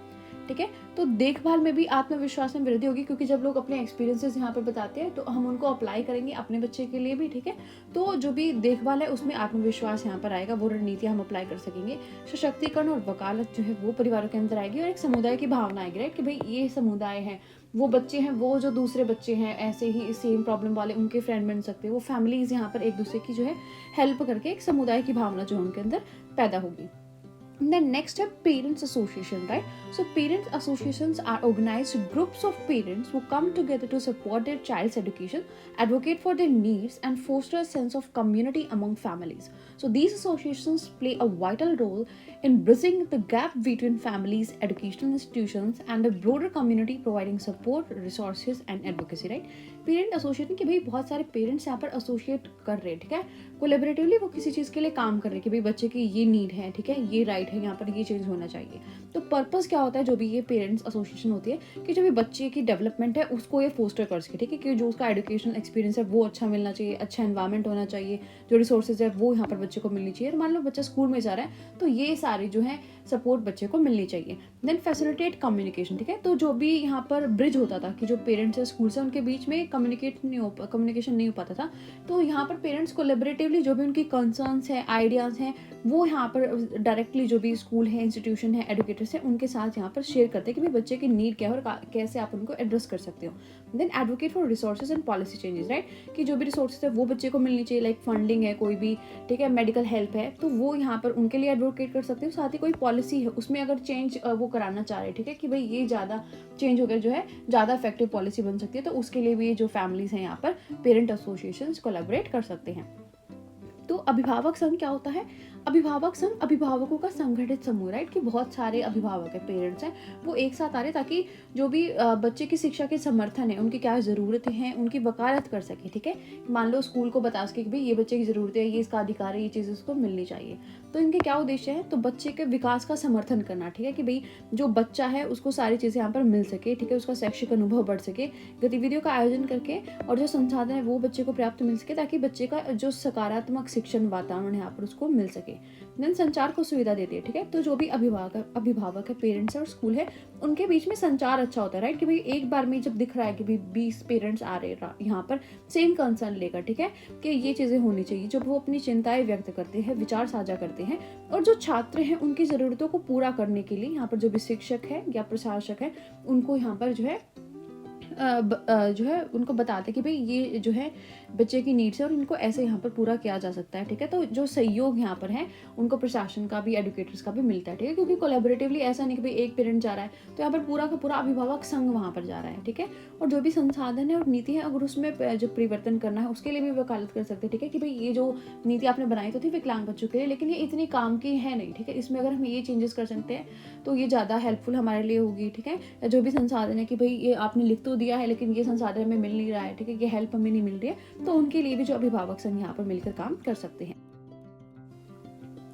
ठीक है। तो देखभाल में भी आत्मविश्वास में वृद्धि होगी, क्योंकि जब लोग अपने एक्सपीरियंसेस यहाँ पर बताते हैं तो हम उनको अप्लाई करेंगे अपने बच्चे के लिए भी, ठीक है। तो जो भी देखभाल है उसमें आत्मविश्वास यहाँ पर आएगा, वो रणनीतियाँ हम अप्लाई कर सकेंगे। सशक्तिकरण और वकालत जो है वो परिवारों के अंदर आएगी और एक समुदाय की भावना आएगी, राइट, कि भाई ये समुदाय है, वो बच्चे हैं, वो जो दूसरे बच्चे हैं ऐसे ही सेम प्रॉब्लम वाले उनके फ्रेंड बन सकते हैं, वो फैमिलीज यहाँ पर एक दूसरे की जो है हेल्प करके एक समुदाय की भावना जो है उनके अंदर पैदा होगी। Then next step, parents association, right? So parents associations are organized groups of parents who come together to support their child's education, advocate for their needs, and foster a sense of community among families. So these associations play a vital role in bridging the gap between families, educational institutions, and the broader community, providing support, resources, and advocacy, right? Parent association कि भाई बहुत सारे parents यहाँ पर associate कर रहे हैं, ठीक है, कोलेबरेटिवली वो किसी चीज़ के लिए काम कर रहे हैं कि भाई बच्चे की ये नीड है, ठीक है, ये राइट है, यहाँ पर ये चीज़ होना चाहिए। तो पर्पस क्या होता है जो भी ये पेरेंट्स एसोसिएशन होती है कि जो भी बच्चे की डेवलपमेंट है उसको ये फोस्टर कर सके, ठीक है, कि जो उसका एजुकेशनल एक्सपीरियंस है वो अच्छा मिलना चाहिए, अच्छा एनवायरमेंट होना चाहिए, जो रिसोर्सेज है वो यहाँ पर बच्चे को मिलनी चाहिए। और मान लो बच्चा स्कूल में जा रहा है तो ये सारी जो है सपोर्ट बच्चे को मिलनी चाहिए। देन फैसिलिटेट कम्युनिकेशन, ठीक है, तो जो भी यहाँ पर ब्रिज होता था कि जो पेरेंट्स है स्कूल से उनके बीच में कम्युनिकेशन नहीं हो पाता था, तो यहाँ पर पेरेंट्स कोलेबरेटिवली जो भी उनकी कंसर्न्स है, आइडियाज़ हैं, वो यहाँ पर डायरेक्टली जो भी स्कूल है, इंस्टीट्यूशन है, एडुकेटर्स हैं, उनके साथ यहाँ पर शेयर करते हैं कि भाई बच्चे की नीड क्या है और कैसे आप उनको एड्रेस कर सकते हो। Then advocate for resources and policy changes, right, कि जो भी रिसोर्सेज है वो बच्चे को मिलनी चाहिए, लाइक फंडिंग है कोई भी, ठीक है, मेडिकल हेल्प है, तो वो यहाँ पर उनके लिए एडवोकेट कर सकते हो। साथ ही कोई पॉलिसी है उसमें अगर चेंज वो कराना चाह रहे हैं, ठीक है, कि भाई ये ज़्यादा चेंज होकर जो है ज़्यादा इफेक्टिव पॉलिसी बन सकती है, तो उसके लिए भी जो फैमिलीज हैं यहाँ पर पेरेंट एसोसिएशन कोलैबोरेट कर सकते हैं। तो अभिभावक संघ क्या होता है? अभिभावक संघ अभिभावकों का संगठित समूह, राइट, कि बहुत सारे अभिभावक है, पेरेंट्स हैं, वो एक साथ आ रहे ताकि जो भी बच्चे की शिक्षा के समर्थन है, उनकी क्या ज़रूरतें हैं, उनकी वकालत कर सके, ठीक है। मान लो स्कूल को बता सके कि भाई ये बच्चे की ज़रूरत है, ये इसका अधिकार है, ये चीज़ उसको मिलनी चाहिए। तो इनके क्या उद्देश्य है? तो बच्चे के विकास का समर्थन करना, ठीक है, कि भाई जो बच्चा है उसको सारी चीज़ें यहाँ पर मिल सके, ठीक है, उसका शैक्षिक अनुभव बढ़ सके, गतिविधियों का आयोजन करके और जो संसाधन है वो बच्चे को पर्याप्त मिल सके ताकि बच्चे का जो सकारात्मक शिक्षण वातावरण यहाँ पर उसको मिल सके। देन संचार को सुविधा देती है, ठीक है, तो जो भी अभिभावक है, पेरेंट्स है और स्कूल है, उनके बीच में संचार अच्छा होता है, राइट, कि भाई एक बार में जब दिख रहा है कि भाई 20 पेरेंट्स आ रहे हैं यहाँ पर सेम कंसर्न लेकर, ठीक है, कि ये चीज़ें होनी चाहिए, जब वो अपनी चिंताएं व्यक्त करते हैं, विचार साझा करते हैं, और जो छात्र हैं उनकी ज़रूरतों को पूरा करने के लिए यहाँ पर जो भी शिक्षक है या प्रशासक है उनको यहाँ पर जो है उनको बताते कि भाई ये जो है बच्चे की नीड्स है और इनको ऐसे यहाँ पर पूरा किया जा सकता है, ठीक है। तो जो सहयोग यहाँ पर है उनको प्रशासन का भी, एडुकेटर्स का भी मिलता है, ठीक है, क्योंकि कोलैबोरेटिवली ऐसा नहीं कि भाई एक पेरेंट जा रहा है तो यहाँ पर पूरा का पूरा अभिभावक संघ वहाँ पर जा रहा है, ठीक है। और जो भी संसाधन है और नीति है अगर उसमें जो परिवर्तन करना है उसके लिए भी वकालत कर सकते हैं, ठीक है, कि भाई ये जो नीति आपने बनाई तो थी विकलांग बच्चों के लिए, लेकिन ये इतनी काम की है नहीं, ठीक है, इसमें अगर हम ये चेंजेस कर सकते हैं तो ये ज़्यादा हेल्पफुल हमारे लिए होगी, ठीक है। या जो भी संसाधन है कि भाई ये आपने लिख तो दिया है लेकिन ये संसाधन हमें मिल नहीं रहा है, ठीक है, ये हेल्प हमें नहीं मिल रही है, तो उनके लिए भी जो अभिभावक संघ यहाँ पर मिलकर काम कर सकते हैं।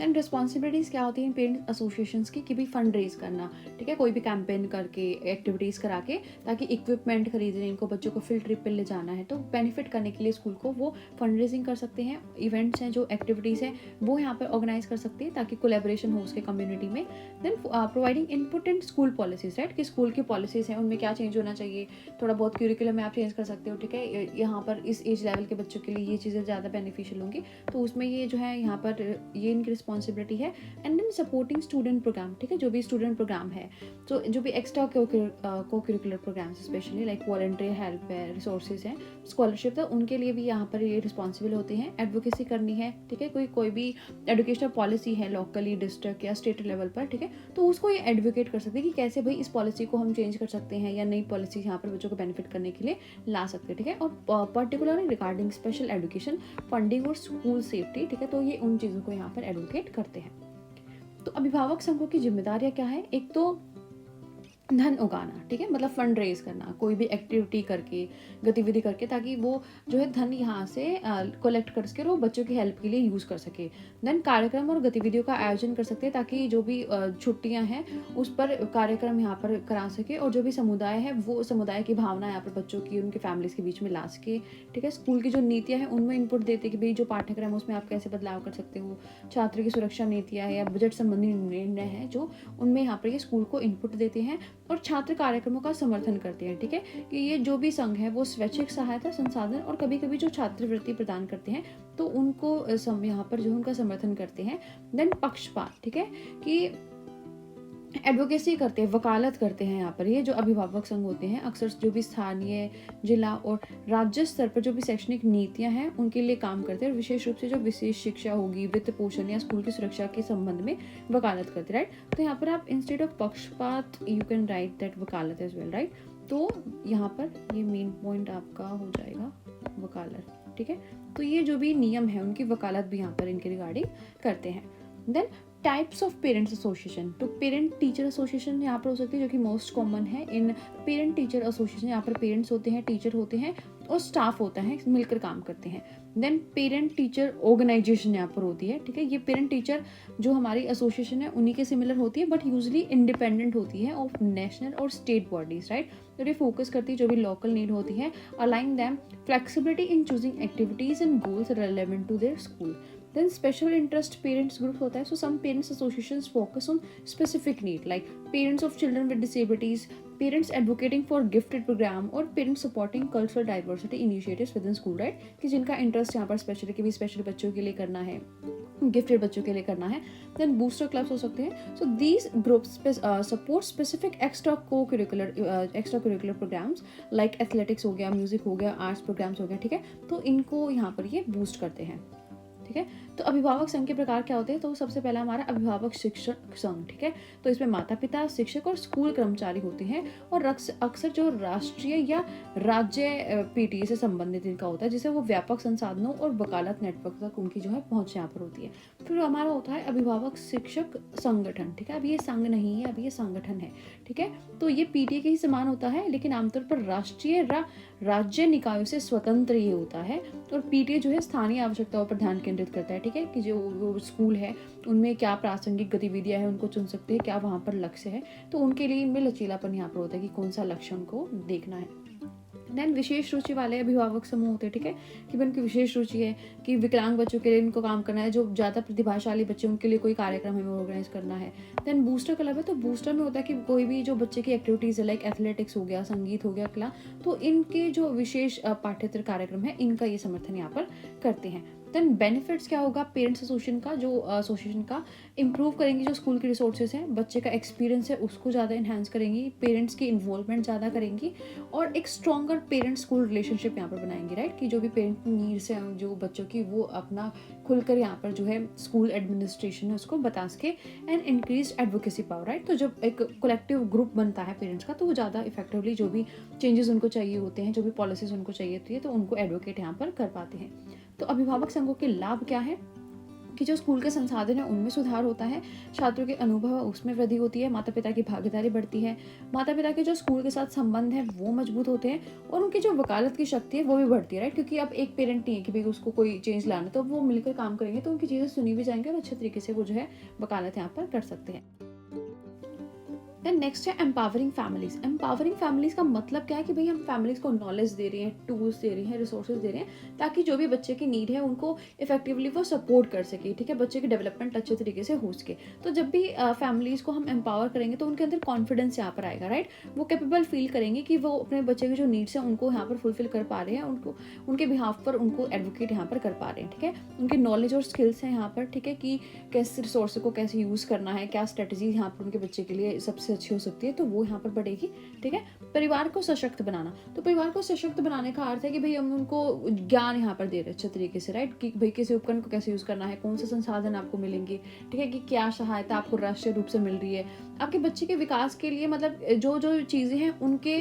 एंड रिस्पॉन्सिबिलिटीज़ क्या होती हैं पेरेंट्स एसोसिएशंस की, कि भी फंड रेज करना, ठीक है, कोई भी कैंपेन करके, एक्टिविटीज़ करा के, ताकि इक्विपमेंट खरीदने, इनको बच्चों को फील्ड ट्रिप पे ले जाना है तो बेनिफिट करने के लिए स्कूल को वो फंड रेजिंग कर सकते हैं। इवेंट्स हैं, जो एक्टिविटीज़ हैं वो यहाँ पर ऑर्गेनाइज कर सकते हैं ताकि कोलेबोरेशन हो उसके कम्युनिटी में। Then providing input and school policies, right, कि स्कूल की पॉलिसीज़ हैं उनमें क्या चेंज होना चाहिए, थोड़ा बहुत क्यूरिकुलम में आप चेंज कर सकते हो, ठीक है, यहाँ पर इस एज लेवल के बच्चों के लिए ये चीज़ें ज़्यादा बेनिफिशियल होंगी, तो उसमें ये जो है यहाँ पर ये इनकी रिस्पॉन्सिबिलिटी है। And then supporting student programme, ठीक है, जो भी स्टूडेंट प्रोग्राम है, तो जो भी extra cocurricular programs specially like volunteer help है, रिसोर्सेज है, स्कॉलरशिप है, उनके लिए भी यहाँ पर ये रिस्पॉन्सिबल होते हैं। एडवोकेसी करनी है, ठीक है, कोई भी एजुकेशनल पॉलिसी है लोकली, डिस्ट्रिक्ट या स्टेट लेवल पर, ठीक है, तो उसको ये एडवोकेट कर सकते हैं कि कैसे भाई इस पॉलिसी को हम चेंज कर सकते हैं या नई पॉलिसी यहाँ पर बच्चों को बेनिफिट करने के लिए ला सकते हैं, ठीक है। और particularly regarding special education, funding और स्कूल सेफ्टी, ठीक है, तो ये उन चीज़ों को यहाँ पर एडवोकेट करते हैं। तो अभिभावक संघों की जिम्मेदारियां क्या है? एक तो धन उगाना, ठीक है, मतलब फंड रेज करना, कोई भी एक्टिविटी करके, गतिविधि करके, ताकि वो जो है धन यहाँ से कलेक्ट कर सके और वो बच्चों की हेल्प के लिए यूज़ कर सके। देन कार्यक्रम और गतिविधियों का आयोजन कर सकते हैं ताकि जो भी छुट्टियाँ हैं उस पर कार्यक्रम यहाँ पर करा सके और जो भी समुदाय है वो समुदाय की भावना यहाँ पर बच्चों की, उनके फैमिलीज के बीच में ला सके, ठीक है। स्कूल की जो नीतियाँ हैं उनमें इनपुट देते कि भाई जो पाठ्यक्रम है उसमें आप कैसे बदलाव कर सकते हो, छात्र की सुरक्षा नीतियाँ है या बजट संबंधी निर्णय है जो उनमें यहाँ पर ये स्कूल को इनपुट देते हैं और छात्र कार्यक्रमों का समर्थन करते हैं, ठीक है, कि ये जो भी संघ है वो स्वैच्छिक सहायता, संसाधन और कभी कभी जो छात्रवृत्ति प्रदान करते हैं तो उनको यहाँ पर जो उनका समर्थन करते हैं। देन पक्षपात, ठीक है, कि एडवोकेसी करते हैं, वकालत करते हैं यहाँ पर। ये जो अभिभावक संघ होते हैं अक्सर जो भी स्थानीय, जिला और राज्य स्तर पर जो भी शैक्षणिक नीतियाँ हैं उनके लिए काम करते हैं, और विशेष रूप से जो विशेष शिक्षा होगी, वित्त पोषण या स्कूल की सुरक्षा के संबंध में वकालत करते हैं, राइट। तो यहाँ पर आप इंस्टेड ऑफ पक्षपात यू कैन राइट दैट वकालत एज वेल, राइट। तो यहाँ पर ये मेन पॉइंट आपका हो जाएगा वकालत, ठीक है। तो ये जो भी नियम है उनकी वकालत भी यहाँ पर इनके रिगार्डिंग करते हैं। Then types of parents association, तो पेरेंट टीचर एसोसिएशन यहाँ पर हो सकती है जो कि मोस्ट कॉमन है इन पेरेंट टीचर एसोसिएशन। यहाँ पर पेरेंट्स होते हैं, टीचर होते हैं और स्टाफ होता है, मिलकर काम करते हैं। देन पेरेंट टीचर ऑर्गेनाइजेशन यहाँ पर होती है, ठीक है। ये पेरेंट टीचर जो हमारी एसोसिएशन है उन्हीं के सिमिलर होती है, बट यूजली इंडिपेंडेंट होती है ऑफ नेशनल और स्टेट बॉडीज, राइट। तो ये फोकस करती है जो भी लोकल नीड होती है, aligning them flexibility in choosing activities and goals relevant to their school. Then special interest parents group होता है, so some parents associations focus on specific need like parents of children with disabilities, parents advocating for gifted program और parents supporting cultural diversity initiatives within school, right। कि जिनका interest यहाँ पर specially कि भी specially बच्चों के लिए करना है, गिफ्टेड बच्चों के लिए करना है। देन बूस्टर क्लब्स हो सकते हैं, so these groups support specific extra curricular programmes like athletics हो गया, म्यूजिक हो गया, आर्ट्स प्रोग्राम्स हो गया, ठीक है। तो इनको यहाँ पर ये बूस्ट करते हैं, ठीक है। तो अभिभावक संघ के प्रकार क्या होते हैं, तो सबसे पहला हमारा अभिभावक शिक्षक संघ, ठीक है। तो इसमें माता पिता, शिक्षक और स्कूल कर्मचारी होते हैं, और अक्सर जो राष्ट्रीय या राज्य पीटीए से संबंधित इनका होता है, जिसे वो व्यापक संसाधनों और वकालत नेटवर्क तक उनकी जो है पहुंच यहाँ पर होती है। फिर हमारा होता है अभिभावक शिक्षक संगठन, ठीक है। अब ये संघ नहीं है, अभी ये संगठन है, ठीक है। तो ये पीटीए के ही समान होता है, लेकिन आमतौर पर राष्ट्रीय राज्य निकायों से स्वतंत्र ये होता है, और पीटीए जो है स्थानीय आवश्यकताओं पर ध्यान केंद्रित करता है, ठीक है। कि जो स्कूल है उनमें क्या प्रासंगिक गतिविधियां हैं उनको चुन सकते हैं, क्या वहाँ पर लक्ष्य है, तो उनके लिए इनमें लचीलापन यहाँ पर होता है कि कौन सा लक्ष्य उनको देखना है। देन विशेष रुचि वाले अभिभावक समूह होते हैं, ठीक है। कि उनकी विशेष रुचि है कि विकलांग बच्चों के लिए इनको काम करना है, जो ज़्यादा प्रतिभाशाली बच्चे उनके लिए कोई कार्यक्रम हमें ऑर्गेनाइज करना है। देन बूस्टर क्लब है, तो बूस्टर में होता है कि कोई भी जो बच्चे की एक्टिविटीज़ है लाइक एथलेटिक्स हो गया, संगीत हो गया, कला, तो इनके जो विशेष पाठ्येतर कार्यक्रम है इनका ये समर्थन यहाँ पर करते हैं। देन बेनिफिट्स क्या होगा पेरेंट्स एसोसिएशन का, जो एसोसिएशन का इम्प्रूव करेंगी जो स्कूल की रिसोर्सेज हैं, बच्चे का एक्सपीरियंस है उसको ज़्यादा इन्हांस करेंगी, पेरेंट्स की इन्वॉल्वमेंट ज़्यादा करेंगी, और एक स्ट्रॉन्गर पेरेंट स्कूल रिलेशनशिप यहाँ पर बनाएंगे, राइट। कि जो भी पेरेंट नीड्स हैं जो बच्चों की, वो अपना खुलकर यहाँ पर जो है स्कूल एडमिनिस्ट्रेशन है उसको बता सके, and increase advocacy power, right. तो जब एक कलेक्टिव ग्रुप बनता है पेरेंट्स का, तो वो ज़्यादा इफेक्टिवली जो भी चेंजेस उनको चाहिए होते हैं, जो भी पॉलिसीज उनको चाहिए होती है, तो उनको एडवोकेट यहाँ पर कर पाते हैं। तो अभिभावक संघों के लाभ क्या है कि जो स्कूल के संसाधन है उनमें सुधार होता है, छात्रों के अनुभव उसमें वृद्धि होती है, माता पिता की भागीदारी बढ़ती है, माता पिता के जो स्कूल के साथ संबंध है वो मजबूत होते हैं, और उनकी जो वकालत की शक्ति है वो भी बढ़ती है, राइट। क्योंकि अब एक पेरेंट नहीं है कि भाई उसको कोई चेंज लाना, तो वो मिलकर काम करेंगे तो उनकी चीज़ें सुनी भी जाएंगी, और अच्छे तरीके से वो जो है वकालत यहाँ पर कर सकते हैं। देन नेक्स्ट है एम्पावरिंग फैमिलीज। एम्पावरिंग फैमिलीज का मतलब क्या है कि भाई हम फैमिलीज को नॉलेज दे रहे हैं, टूल्स दे रहे हैं, रिसोर्सेज दे रहे हैं, ताकि जो भी बच्चे की नीड है उनको इफेक्टिवली वो सपोर्ट कर सके, ठीक है। बच्चे की डेवलपमेंट अच्छे तरीके से हो सके। तो जब भी फैमिलीज को हम एम्पावर करेंगे तो उनके अंदर कॉन्फिडेंस यहाँ पर आएगा, राइट। वो कैपेबल फील करेंगे कि वो अपने बच्चे की जो नीड्स हैं उनको यहाँ पर फुलफिल कर पा रहे हैं, उनको उनके बिहाफ पर उनको एडवोकेट यहाँ पर कर पा रहे हैं, ठीक है। उनकी नॉलेज और स्किल्स हैं यहाँ पर, ठीक है, कि कैसे रिसोर्स को कैसे यूज़ करना है, क्या स्ट्रेटजी यहाँ पर उनके बच्चे के लिए सबसे अच्छी हो सकती है, तो वो यहाँ पर बढ़ेगी, ठीक है। परिवार को सशक्त बनाना, तो परिवार को सशक्त बनाने का अर्थ है कि भाई हम उनको ज्ञान यहाँ पर दे रहे हैं अच्छे तरीके से, राइट। कि भाई किसी उपकरण को कैसे यूज करना है, कौन से संसाधन आपको मिलेंगे, ठीक है, कि क्या सहायता आपको राष्ट्रीय रूप से मिल रही है आपके बच्चे के विकास के लिए, मतलब जो जो चीजें हैं उनके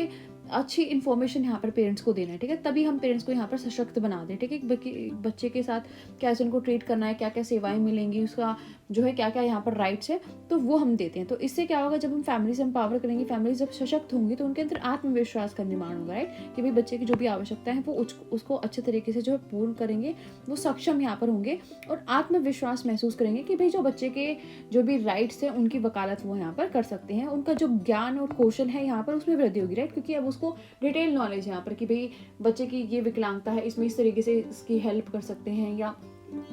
अच्छी इन्फॉर्मेशन यहाँ पर पेरेंट्स को देना है, ठीक है। तभी हम पेरेंट्स को यहाँ पर सशक्त बना दें, ठीक है। बच्चे के साथ कैसे उनको ट्रीट करना है, क्या क्या सेवाएं मिलेंगी, उसका जो है क्या क्या यहाँ पर राइट्स है, तो वो हम देते हैं। तो इससे क्या होगा, जब हम फैमिली से एम्पावर करेंगे, फैमिली जब सशक्त होंगी तो उनके अंदर आत्मविश्वास का निर्माण होगा, राइट। कि भाई बच्चे की जो भी आवश्यकता है वो उसको अच्छे तरीके से जो है पूर्ण करेंगे, वो सक्षम यहाँ पर होंगे, और आत्मविश्वास महसूस करेंगे कि भाई जो बच्चे के जो भी राइट्स हैं उनकी वकालत वो यहाँ पर कर सकते हैं, उनका जो ज्ञान और कौशल है यहाँ पर उसमें वृद्धि होगी, राइट। क्योंकि अब उसको डिटेल नॉलेज यहाँ पर कि भाई बच्चे की ये विकलांगता है, इसमें इस तरीके से इसकी हेल्प कर सकते हैं, या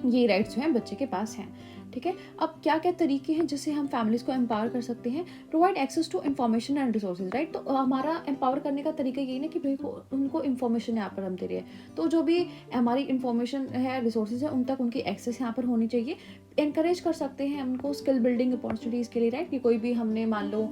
ये राइट्स जो हैं बच्चे के पास हैं, ठीक है। अब क्या क्या तरीके हैं जिससे हम फैमिलीज़ को एम्पावर कर सकते हैं? Provide access to information and resources, right. तो हमारा एम्पावर करने का तरीका यही ना कि भाई उनको इन्फॉर्मेशन यहाँ पर हम दे रहे हैं, तो जो भी हमारी इन्फॉर्मेशन है, रिसोर्सेज है, उन तक उनकी एक्सेस यहाँ पर होनी चाहिए। इनकरेज कर सकते हैं उनको स्किल बिल्डिंग अपॉर्चुनिटीज़ के लिए, राइट। कि कोई भी हमने मान लो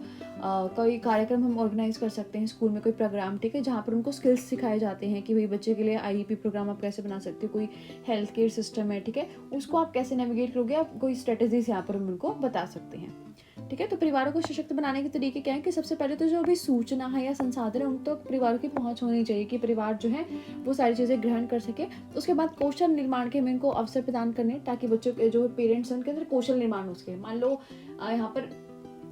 कोई कार्यक्रम हम ऑर्गेनाइज कर सकते हैं स्कूल में, कोई प्रोग्राम, ठीक है, जहाँ पर उनको स्किल्स सिखाए जाते हैं कि भाई बच्चे के लिए आईईपी प्रोग्राम आप कैसे बना सकते हो, कोई हेल्थ केयर सिस्टम है, ठीक है, उसको आप कैसे नेविगेट करोगे, आप कोई स्ट्रेटजीज यहाँ पर हम उनको बता सकते हैं, ठीक है। तो परिवारों को सशक्त बनाने के तरीके क्या है कि सबसे पहले तो जो भी सूचना है या संसाधन है उन तक परिवारों की पहुंच होनी चाहिए कि परिवार जो है वो सारी चीज़ें ग्रहण कर सके। उसके बाद कौशल निर्माण के हम इनको अवसर प्रदान करने, ताकि बच्चों के जो पेरेंट्स हैं उनके अंदर कौशल निर्माण हो सके। मान लो यहाँ पर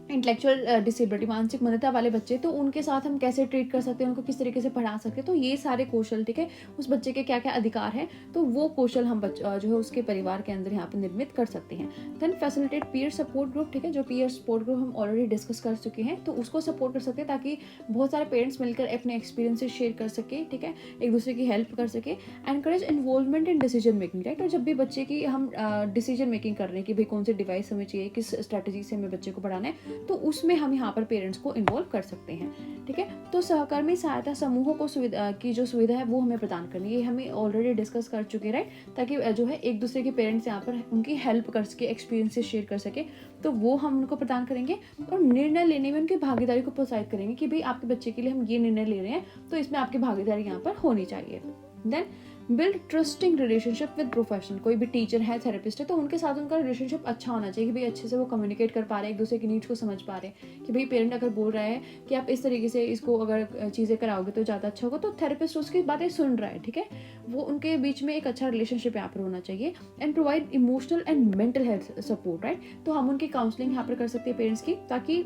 इंटेलेक्चुअल डिसेबिलिटी, मानसिक मंदता वाले बच्चे, तो उनके साथ हम कैसे ट्रीट कर सकते हैं, उनको किस तरीके से पढ़ा सकते हैं, तो ये सारे कौशल, ठीक है, उस बच्चे के क्या क्या अधिकार हैं, तो वो कौशल हम जो है उसके परिवार के अंदर यहाँ पर निर्मित कर सकते हैं। Then facilitate peer support group, ठीक है, जो पीयर सपोर्ट ग्रुप हम ऑलरेडी डिस्कस कर चुके हैं, तो उसको सपोर्ट कर सकते हैं ताकि बहुत सारे पेरेंट्स मिलकर अपने एक्सपीरियंसेस शेयर कर सके, ठीक है, एक दूसरे की हेल्प कर सके। Encourage involvement in decision making, right. और जब भी बच्चे की हम डिसीजन मेकिंग कर रहे हैं कि भाई कौन से डिवाइस हमें चाहिए, किस स्ट्रैटेजी से हमें बच्चे को पढ़ाना है, तो उसमें हम यहाँ पर पेरेंट्स को इन्वॉल्व कर सकते हैं, ठीक है। तो सहकर्मी सहायता समूहों को सुविधा की जो सुविधा है वो हमें प्रदान करनी है, ये हमें ऑलरेडी डिस्कस कर चुके, राइट, ताकि जो है एक दूसरे के पेरेंट्स यहाँ पर उनकी हेल्प कर सके, एक्सपीरियंसेस शेयर कर सके, तो वो हम उनको प्रदान करेंगे। और निर्णय लेने में उनकी भागीदारी को प्रोत्साहित करेंगे कि भाई आपके बच्चे के लिए हम ये निर्णय ले रहे हैं, तो इसमें आपकी भागीदारी यहाँ पर होनी चाहिए। Then build trusting relationship with professional, कोई भी टीचर है, थेरेपिस्ट है, तो उनके साथ उनका रिलेशनशिप अच्छा होना चाहिए कि भाई अच्छे से वो कम्युनिकेट कर पा रहे हैं, एक दूसरे की नीड्स को समझ पा रहे हैं, कि भाई पेरेंट अगर बोल रहा है कि आप इस तरीके से इसको अगर चीज़ें कराओगे तो ज़्यादा अच्छा होगा, तो थेरेपिस्ट उसकी बातें सुन रहा है, ठीक है, वो उनके बीच में एक अच्छा रिलेशनशिप यहाँ पर होना चाहिए। And provide emotional and mental health support, right. तो हम उनकी काउंसलिंग यहाँ पर कर सकते हैं पेरेंट्स की, ताकि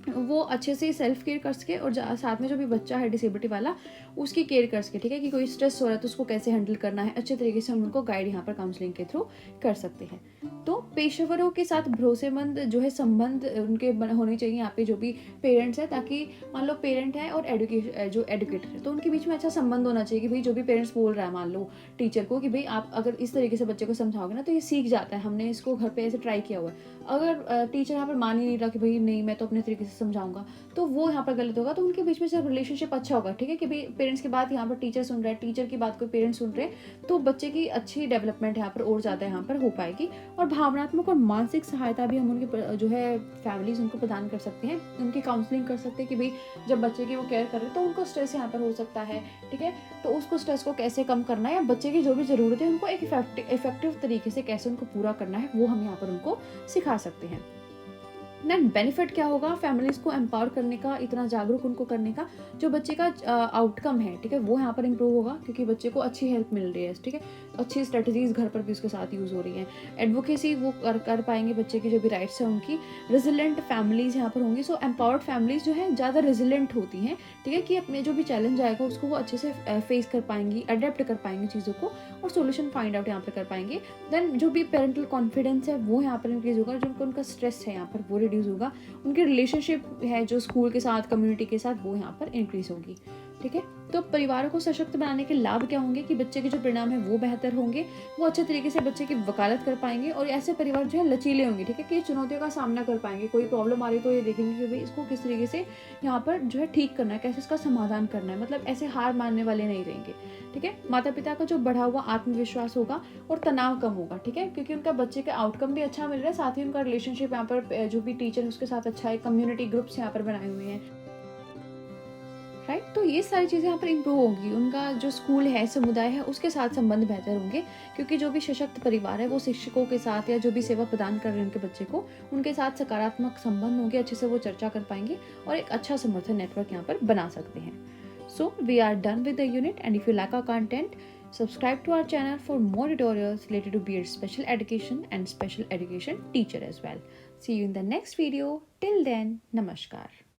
वो अच्छे से सेल्फ केयर कर सके, और साथ में जो भी बच्चा है डिसेबिलिटी वाला उसकी केयर कर सके, ठीक है, कि कोई स्ट्रेस हो रहा है तो उसको कैसे हैंडल करना है, अच्छे तरीके से हम उनको गाइड यहाँ पर काउंसलिंग के थ्रू कर सकते हैं। तो पेशेवरों के साथ भरोसेमंद जो है संबंध उनके होने चाहिए यहाँ पे जो भी पेरेंट्स हैं, ताकि मान लो पेरेंट है और एडुकेटर है, तो उनके बीच में अच्छा संबंध होना चाहिए कि भाई जो भी पेरेंट्स बोल रहा है मान लो टीचर को कि भाई आप अगर इस तरीके से बच्चे को समझाओगे ना तो ये सीख जाता है, हमने इसको घर पे ऐसे ट्राई किया हुआ है। अगर टीचर यहाँ पर मान ही नहीं रहा कि भाई नहीं मैं तो अपने तरीके से समझाऊंगा, तो वो यहाँ पर गलत होगा। तो उनके बीच में सिर्फ रिलेशनशिप अच्छा होगा, ठीक है, कि भाई पेरेंट्स की बात यहाँ पर टीचर सुन रहा है, टीचर की बात कोई पेरेंट्स सुन रहे हैं, तो बच्चे की अच्छी डेवलपमेंट यहाँ पर और ज़्यादा यहाँ पर हो पाएगी। और भावनात्मक और मानसिक सहायता भी हम उनके जो है फैमिलीज उनको प्रदान कर सकते हैं, उनकी काउंसलिंग कर सकते हैं कि भाई जब बच्चे की वो केयर कर रहे हैं तो उनको स्ट्रेस यहाँ पर हो सकता है, ठीक है, तो उसको स्ट्रेस को कैसे कम करना है, या बच्चे की जो भी ज़रूरत है उनको एक इफेक्टिव तरीके से कैसे उनको पूरा करना है, वो हम यहाँ पर उनको सिखा सकते हैं। देन बेनिफिट क्या होगा फैमिलीज को एम्पावर करने का, इतना जागरूक उनको करने का, जो बच्चे का आउटकम है, ठीक है, वो यहाँ पर इंप्रूव होगा क्योंकि बच्चे को अच्छी हेल्प मिल रही है, ठीक है, अच्छी स्ट्रेटजीज घर पर भी उसके साथ यूज़ हो रही हैं। एडवोकेसी वो कर पाएंगे, बच्चे की जो भी राइट्स हैं उनकी। रेजिलेंट फैमिलीज यहाँ पर होंगी, सो एम्पावर्ड फैमिलीज जो है ज़्यादा रेजिलेंट होती हैं, ठीक है, कि अपने जो भी चैलेंज आएगा उसको वो अच्छे से फेस कर पाएंगी, अडेप्ट कर पाएंगी चीज़ों को, और सोल्यूशन फाइंड आउट यहाँ पर कर पाएंगे। देन जो भी पेरेंटल कॉन्फिडेंस है वो यहाँ पर इंक्रीज होगा, जो उनका स्ट्रेस है यहाँ पर वो रिड्यूस होगा, उनकी रिलेशनशिप है जो स्कूल के साथ, कम्युनिटी के साथ, वो यहाँ पर इंक्रीज होगी, ठीक है। तो परिवारों को सशक्त बनाने के लाभ क्या होंगे कि बच्चे के जो परिणाम है वो बेहतर होंगे, वो अच्छे तरीके से बच्चे की वकालत कर पाएंगे, और ऐसे परिवार जो है लचीले होंगे, ठीक है, कि चुनौतियों का सामना कर पाएंगे। कोई प्रॉब्लम आ रही तो ये देखेंगे कि भाई इसको किस तरीके से यहाँ पर जो है ठीक करना है, कैसे इसका समाधान करना है, मतलब ऐसे हार मानने वाले नहीं रहेंगे, ठीक है। माता पिता का जो बढ़ा हुआ आत्मविश्वास होगा और तनाव कम होगा, ठीक है, क्योंकि उनका बच्चे का आउटकम भी अच्छा मिल रहा है, साथ ही उनका रिलेशनशिप यहाँ पर जो भी टीचर है उसके साथ अच्छा है, कम्युनिटी ग्रुप्स यहाँ पर बनाए हुए हैं, राइट। तो ये सारी चीज़ें यहाँ पर इम्प्रूव होंगी, उनका जो स्कूल है, समुदाय है, उसके साथ संबंध बेहतर होंगे, क्योंकि जो भी सशक्त परिवार है वो शिक्षकों के साथ या जो भी सेवा प्रदान कर रहे हैं उनके बच्चे को, उनके साथ सकारात्मक संबंध होंगे, अच्छे से वो चर्चा कर पाएंगे और एक अच्छा समर्थन नेटवर्क यहाँ पर बना सकते हैं। So we are done with the unit, and if you like our content, subscribe to our channel for more tutorials related to BEd Special Education and Special Education Teacher as well. See you in the next video. Till then, Namaskar.